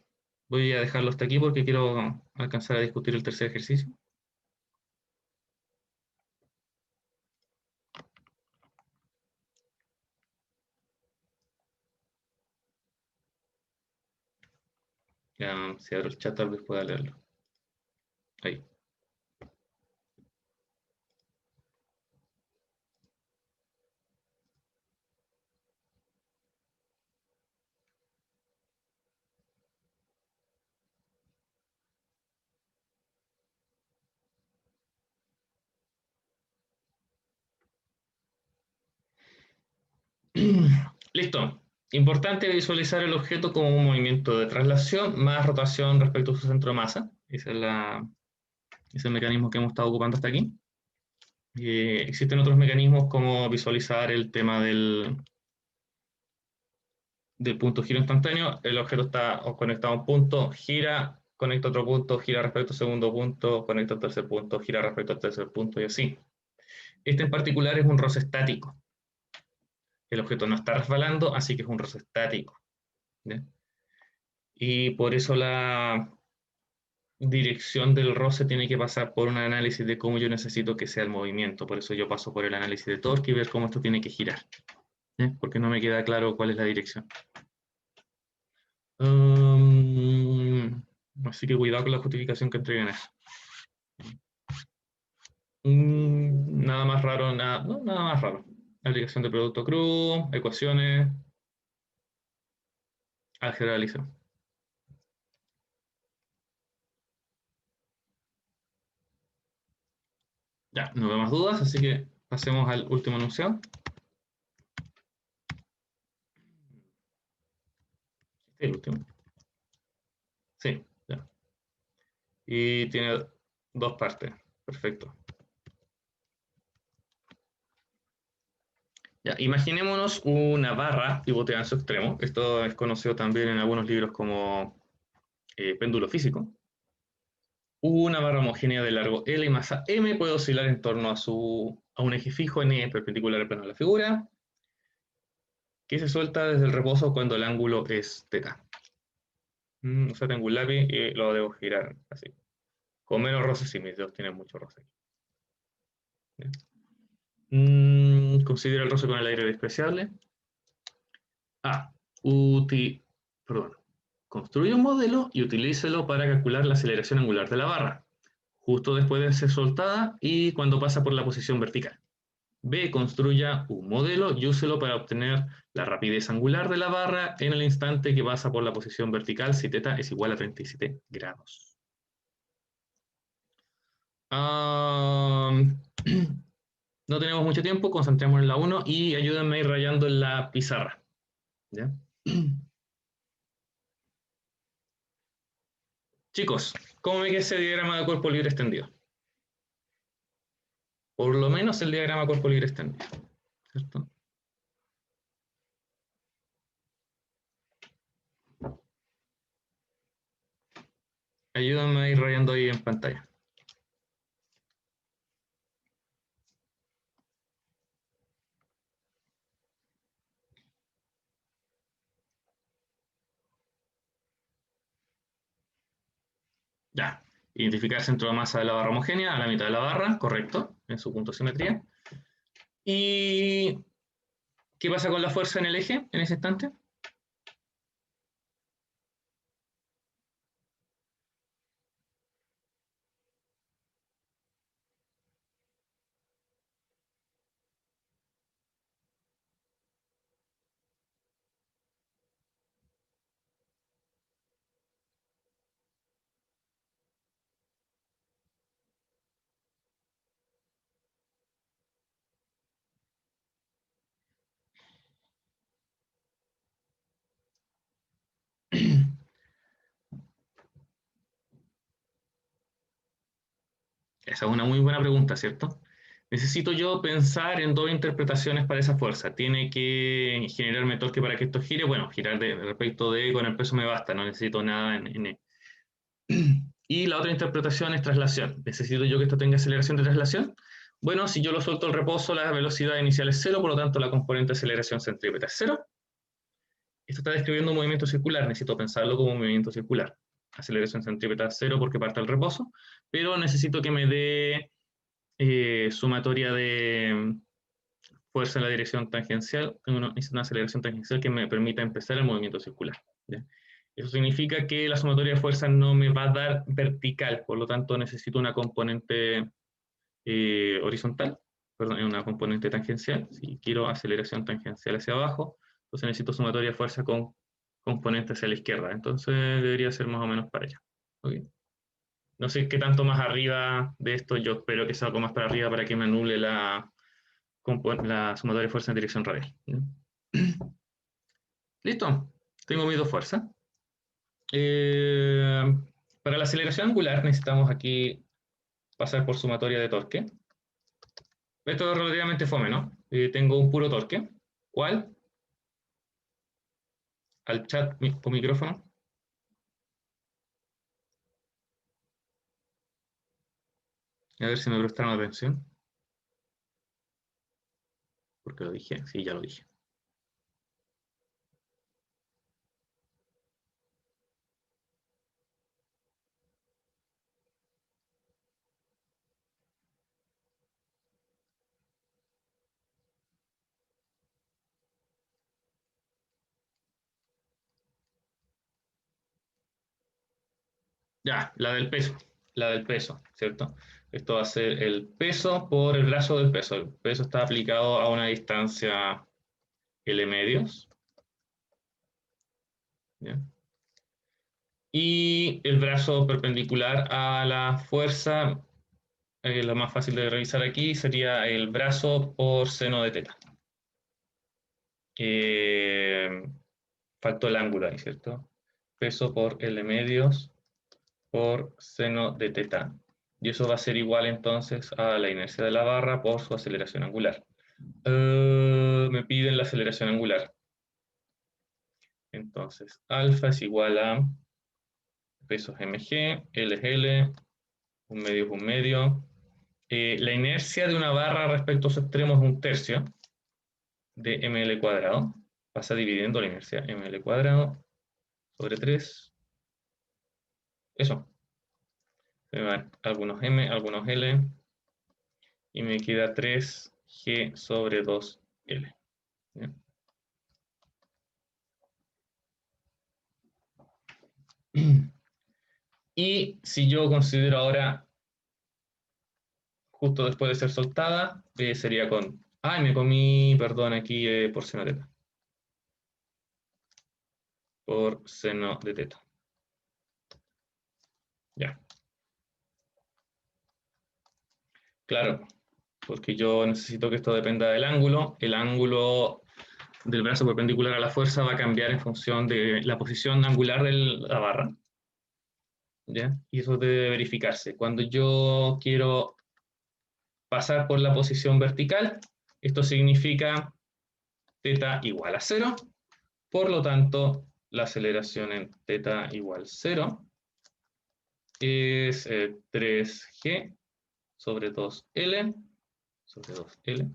Voy a dejarlo hasta aquí porque quiero alcanzar a discutir el tercer ejercicio. Ya, si abro el chat tal vez pueda leerlo. Ahí. Listo. Importante visualizar el objeto como un movimiento de traslación más rotación respecto a su centro de masa. Ese es el mecanismo que hemos estado ocupando hasta aquí. Existen otros mecanismos como visualizar el tema del punto giro instantáneo. El objeto está conectado a un punto, gira, conecta a otro punto, gira respecto al segundo punto, conecta al tercer punto, gira respecto al tercer punto y así. Este en particular es un roce estático. El objeto no está resbalando, así que es un roce estático. ¿Ya? Y por eso la dirección del roce tiene que pasar por un análisis de cómo yo necesito que sea el movimiento. Por eso yo paso por el análisis de torque y ver cómo esto tiene que girar. Porque no me queda claro cuál es la dirección. Así que cuidado con la justificación que entreguen eso. Nada más raro, nada más raro. Aplicación de producto crudo, ecuaciones, álgebra de Lie. Ya, no veo más dudas, así que pasemos al último enunciado. ¿Este es el último? Sí, ya. Y tiene dos partes. Perfecto. Ya, imaginémonos una barra pivoteada en su extremo. Esto es conocido también en algunos libros como péndulo físico. Una barra homogénea de largo L y masa M puede oscilar en torno a un eje fijo N perpendicular al plano de la figura, que se suelta desde el reposo cuando el ángulo es θ. O sea, tengo un lápiz y lo debo girar así. Con menos roce, sí, mis dedos tienen mucho roce. Considera el roce con el aire despreciable. A. Perdón. Construye un modelo y utilícelo para calcular la aceleración angular de la barra, justo después de ser soltada y cuando pasa por la posición vertical. B. Construya un modelo y úselo para obtener la rapidez angular de la barra en el instante que pasa por la posición vertical si θ es igual a 37 grados. No tenemos mucho tiempo, concentrémonos en la 1 y ayúdenme a ir rayando en la pizarra. ¿Ya? Chicos, ¿cómo ve que ese diagrama de cuerpo libre extendido? Por lo menos el diagrama de cuerpo libre extendido, ¿cierto? Ayúdenme a ir rayando ahí en pantalla. Ya. Identificar centro de masa de la barra homogénea a la mitad de la barra, correcto, en su punto de simetría. ¿Y qué pasa con la fuerza en el eje en ese instante? Esa es una muy buena pregunta, ¿cierto? Necesito yo pensar en dos interpretaciones para esa fuerza. Tiene que generarme torque para que esto gire. Bueno, girar respecto de con el peso me basta, no necesito nada en E. Y la otra interpretación es traslación. ¿Necesito yo que esto tenga aceleración de traslación? Bueno, si yo lo suelto al reposo, la velocidad inicial es cero, por lo tanto la componente de aceleración centrípeta es cero. Esto está describiendo un movimiento circular, necesito pensarlo como un movimiento circular. Aceleración centrípeta cero porque parte del reposo, pero necesito que me dé sumatoria de fuerza en la dirección tangencial, necesito una aceleración tangencial que me permita empezar el movimiento circular. ¿Ya? Eso significa que la sumatoria de fuerza no me va a dar vertical, por lo tanto necesito una componente horizontal, perdón, una componente tangencial. Si quiero aceleración tangencial hacia abajo, entonces necesito sumatoria de fuerza con componente hacia la izquierda. Entonces debería ser más o menos para allá. ¿Okay? No sé qué tanto más arriba de esto, yo espero que sea algo más para arriba para que me anule la sumatoria de fuerza en dirección radial. ¿Ya? Listo, tengo mis dos fuerzas. Eh, para la aceleración angular necesitamos aquí pasar por sumatoria de torque. Esto es relativamente fome, ¿no? Tengo un puro torque. ¿Cuál? Al chat o micrófono. A ver si me prestaron atención. Porque lo dije. Sí, ya lo dije. Ya, la del peso. La del peso, ¿cierto? Esto va a ser el peso por el brazo del peso. El peso está aplicado a una distancia L medios. ¿Ya? Y el brazo perpendicular a la fuerza lo más fácil de revisar aquí sería el brazo por seno de teta. Faltó el ángulo ahí, ¿cierto? Peso por L medios por seno de teta. Y eso va a ser igual entonces a la inercia de la barra por su aceleración angular. Me piden la aceleración angular. Entonces, alfa es igual a peso es mg, L es L, un medio es un medio. La inercia de una barra respecto a su extremo es un tercio de ml cuadrado. Pasa dividiendo la inercia ml cuadrado sobre 3. Eso. Me van algunos m, algunos l. Y me queda 3g sobre 2l. ¿Bien? Y si yo considero ahora, justo después de ser soltada, sería con... Ay, me comí, perdón, aquí por seno de teta. Por seno de teta. Ya. Claro, porque yo necesito que esto dependa del ángulo. El ángulo del brazo perpendicular a la fuerza va a cambiar en función de la posición angular de la barra. ¿Ya? Y eso debe verificarse. Cuando yo quiero pasar por la posición vertical, esto significa θ igual a 0. Por lo tanto, la aceleración en θ igual 0 es 3g sobre 2l sobre 2l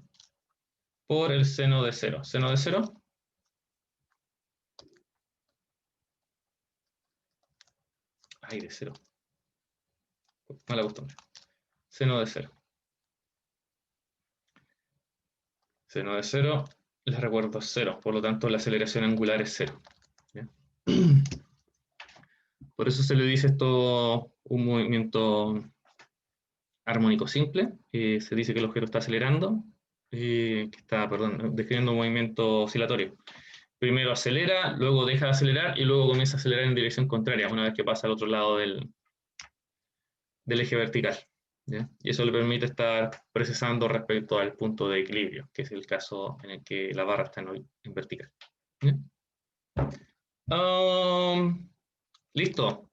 por el seno de 0. ¿Seno de 0? Ay, de 0. Mala costumbre. Seno de 0. Seno de 0, les recuerdo, es 0. Por lo tanto, la aceleración angular es 0. ¿Ya? Por eso se le dice esto un movimiento armónico simple. Se dice que el objeto está acelerando, que está, perdón, describiendo un movimiento oscilatorio. Primero acelera, luego deja de acelerar y luego comienza a acelerar en dirección contraria una vez que pasa al otro lado del eje vertical. ¿Ya? Y eso le permite estar precisando respecto al punto de equilibrio, que es el caso en el que la barra está en vertical. ¿Ya? Listo.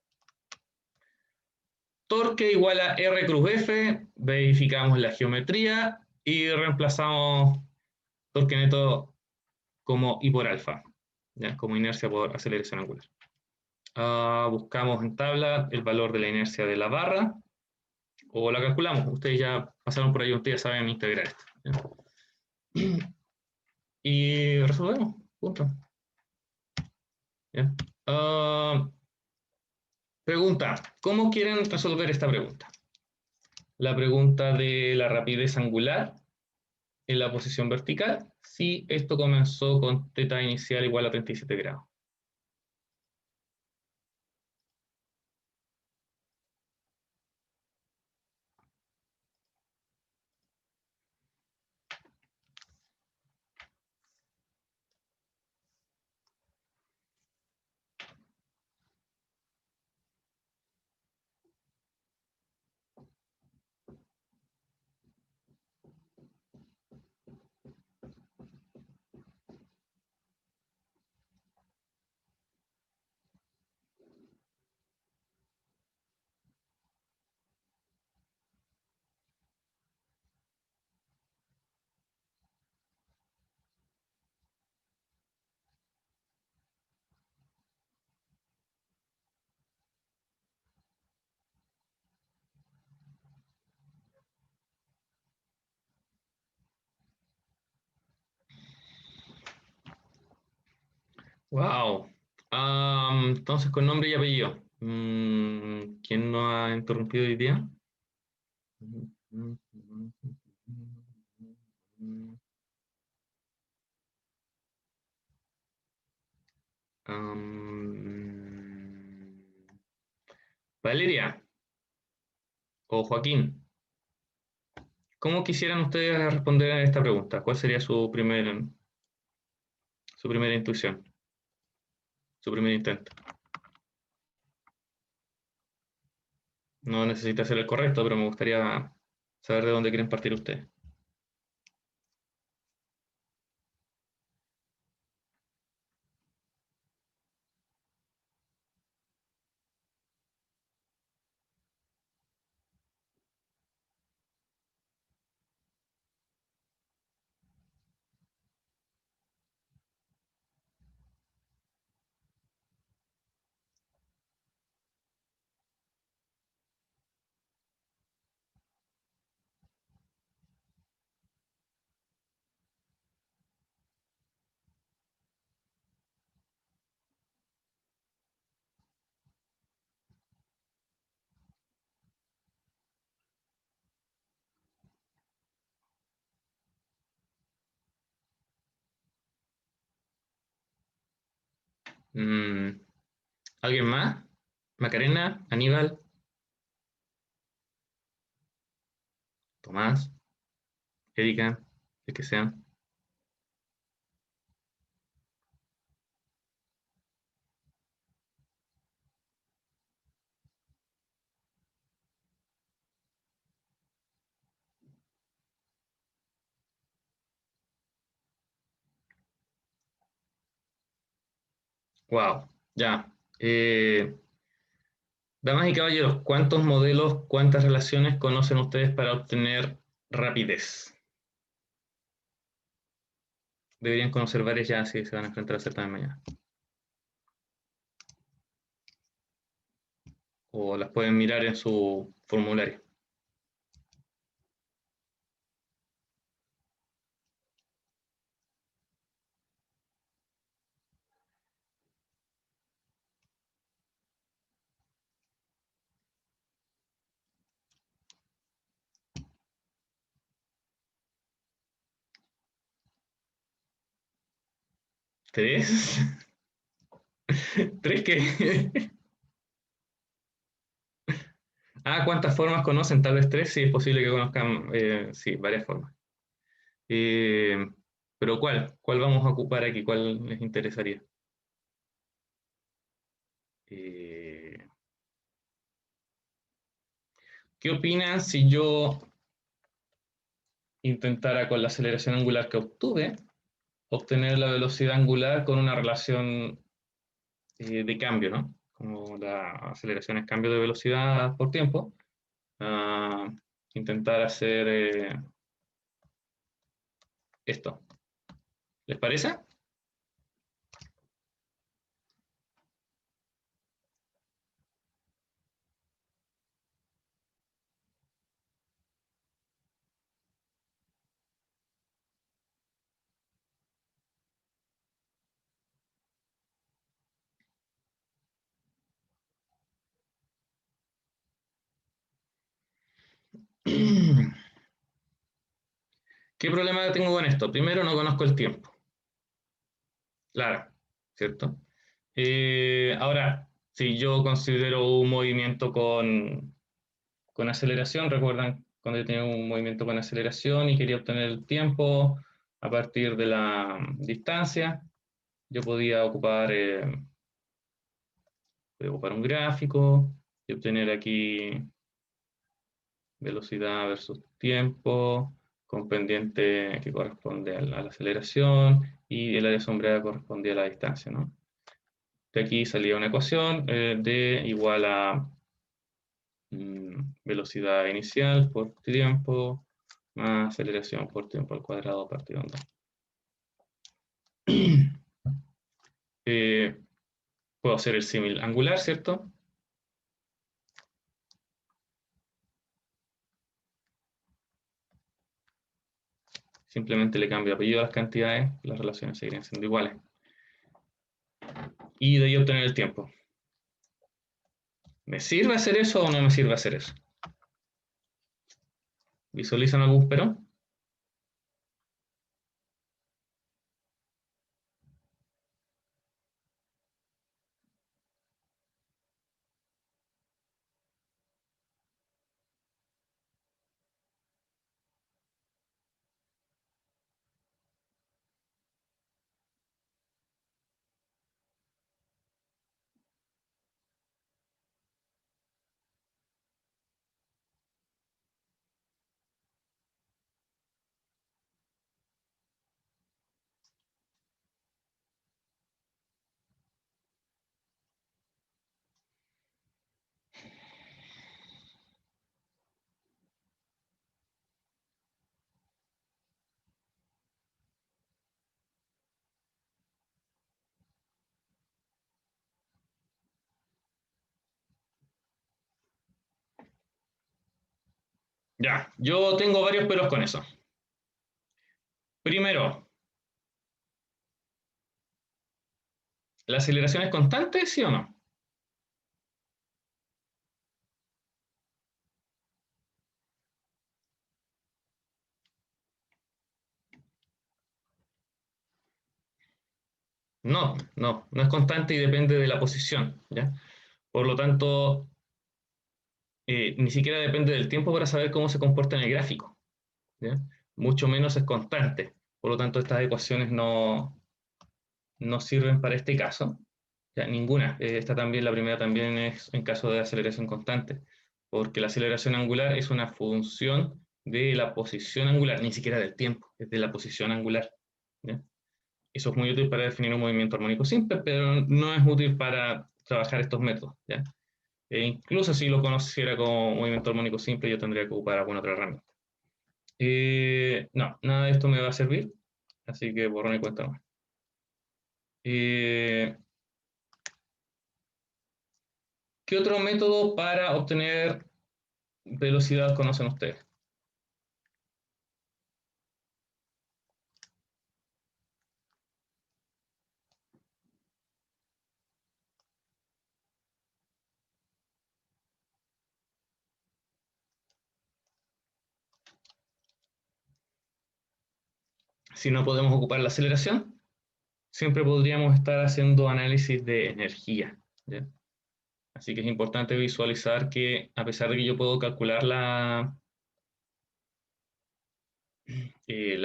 Torque igual a R cruz F, verificamos la geometría y reemplazamos torque neto como I por alfa, ¿ya? Como inercia por aceleración angular. Buscamos en tabla el valor de la inercia de la barra, o la calculamos. Ustedes ya pasaron por ahí, ustedes saben integrar esto. ¿Ya? Y resolvemos. Punto. ¿Ya? Pregunta. ¿Cómo quieren resolver esta pregunta? La pregunta de la rapidez angular en la posición vertical, si esto comenzó con θ inicial igual a 37 grados. Wow. Entonces, con nombre y apellido. ¿Quién nos ha interrumpido hoy día? Valeria o Joaquín, ¿cómo quisieran ustedes responder a esta pregunta? ¿Cuál sería su primera intuición? Su primer intento. No necesita ser el correcto, pero me gustaría saber de dónde quieren partir ustedes. Mm, ¿Alguien más? Macarena, Aníbal, Tomás, Erika, el que sean. Wow, ya. Damas y caballeros, ¿cuántos modelos, cuántas relaciones conocen ustedes para obtener rapidez? Deberían conocer varias ya si se van a enfrentar al certamen mañana. O las pueden mirar en su formulario. ¿Tres? ¿Tres qué? Ah, ¿cuántas formas conocen? Tal vez tres, sí, es posible que conozcan, sí, varias formas. Eh, pero ¿cuál? ¿Cuál vamos a ocupar aquí? ¿Cuál les interesaría? Eh, ¿Qué opinan si yo intentara con la aceleración angular que obtuve, obtener la velocidad angular con una relación de cambio, ¿no? Como la aceleración es cambio de velocidad por tiempo. Ah, intentar hacer esto. ¿Les parece? ¿Qué problema tengo con esto? Primero, no conozco el tiempo. Claro, ¿cierto? Ahora, si yo considero un movimiento con aceleración, recuerdan cuando yo tenía un movimiento con aceleración y quería obtener el tiempo a partir de la distancia, yo podía ocupar un gráfico y obtener aquí velocidad versus tiempo, con pendiente que corresponde a la aceleración y el área sombreada correspondía a la distancia, ¿no? De aquí salía una ecuación de igual a velocidad inicial por tiempo más aceleración por tiempo al cuadrado partido en dos. Eh, Puedo hacer el símil angular, ¿cierto? Simplemente le cambio apellido a las cantidades, las relaciones seguirían siendo iguales. Y de ahí obtener el tiempo. ¿Me sirve hacer eso o no me sirve hacer eso? ¿Visualizan algún pero? Ya, yo tengo varios peros con eso. Primero, ¿la aceleración es constante, sí o no? No, no es constante y depende de la posición, ¿ya? Por lo tanto, ni siquiera depende del tiempo para saber cómo se comporta en el gráfico, ¿ya? Mucho menos es constante. Por lo tanto, estas ecuaciones no sirven para este caso. Ya, ninguna. Esta también, la primera también es en caso de aceleración constante, porque la aceleración angular es una función de la posición angular, ni siquiera del tiempo, es de la posición angular, ¿ya? Eso es muy útil para definir un movimiento armónico simple, pero no es útil para trabajar estos métodos, ¿ya? Incluso si lo conociera como movimiento armónico simple, yo tendría que ocupar alguna otra herramienta. No, nada de esto me va a servir, así que borrón y cuenta nueva. ¿Qué otro método para obtener velocidad conocen ustedes? Si no podemos ocupar la aceleración, siempre podríamos estar haciendo análisis de energía, ¿ya? Así que es importante visualizar que a pesar de que yo puedo calcular la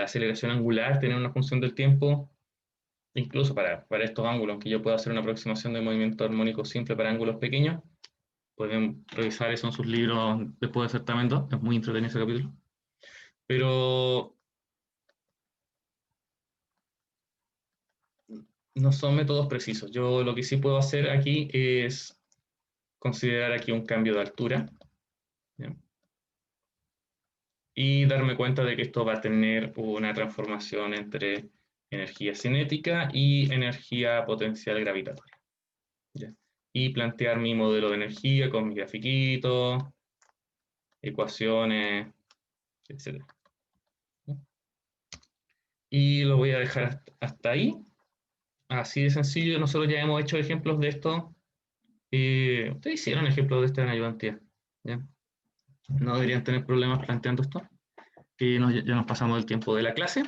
aceleración angular, tener una función del tiempo, incluso para estos ángulos, aunque yo pueda hacer una aproximación de movimiento armónico simple para ángulos pequeños, pueden revisar eso en sus libros después de certamen 2, es muy entretenido ese capítulo. Pero no son métodos precisos. Yo lo que sí puedo hacer aquí es considerar aquí un cambio de altura, ¿ya? Y darme cuenta de que esto va a tener una transformación entre energía cinética y energía potencial gravitatoria, ¿ya? Y plantear mi modelo de energía con mi grafiquito, ecuaciones, etc. Y lo voy a dejar hasta ahí. Así de sencillo. Nosotros ya hemos hecho ejemplos de esto. Ustedes hicieron ejemplos de esto en ayudantía, ¿ya? No deberían tener problemas planteando esto. Ya nos pasamos el tiempo de la clase.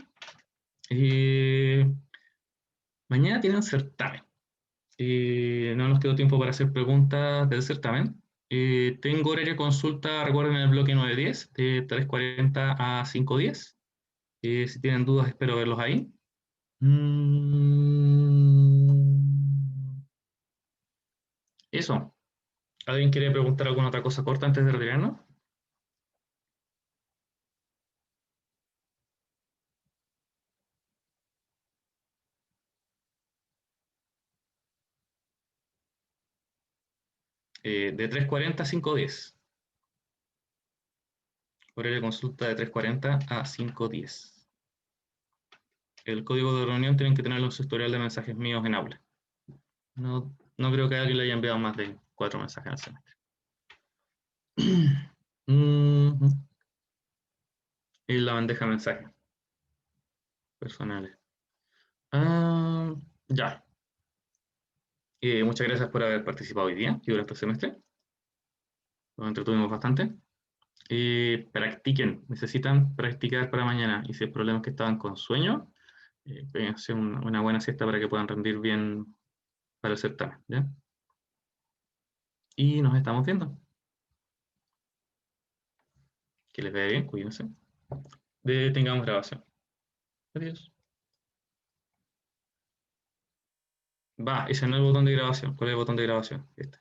Mañana tienen certamen. No nos quedó tiempo para hacer preguntas del certamen. Tengo horario de consulta, recuerden, en el bloque 9:10, de 3:40 a 5:10. Si tienen dudas, espero verlos ahí. Eso. ¿Alguien quiere preguntar alguna otra cosa corta antes de retirarnos? De 3:40 a 5:10. Horario de consulta de 3:40 a 5:10. El código de reunión tienen que tenerlo en su historial de mensajes míos en aula. No creo que alguien le haya enviado más de 4 mensajes al semestre. En la bandeja de mensajes personales. Ya. Muchas gracias por haber participado hoy día y durante el semestre. Nos entretuvimos bastante. Practiquen, necesitan practicar para mañana. Y si hay problemas que estaban con sueño, péguense una buena siesta para que puedan rendir bien para el certamen, ¿ya? Y nos estamos viendo. Que les vaya bien, cuídense. Tengamos grabación. Adiós. Va, ese no es el botón de grabación. ¿Cuál es el botón de grabación? Este.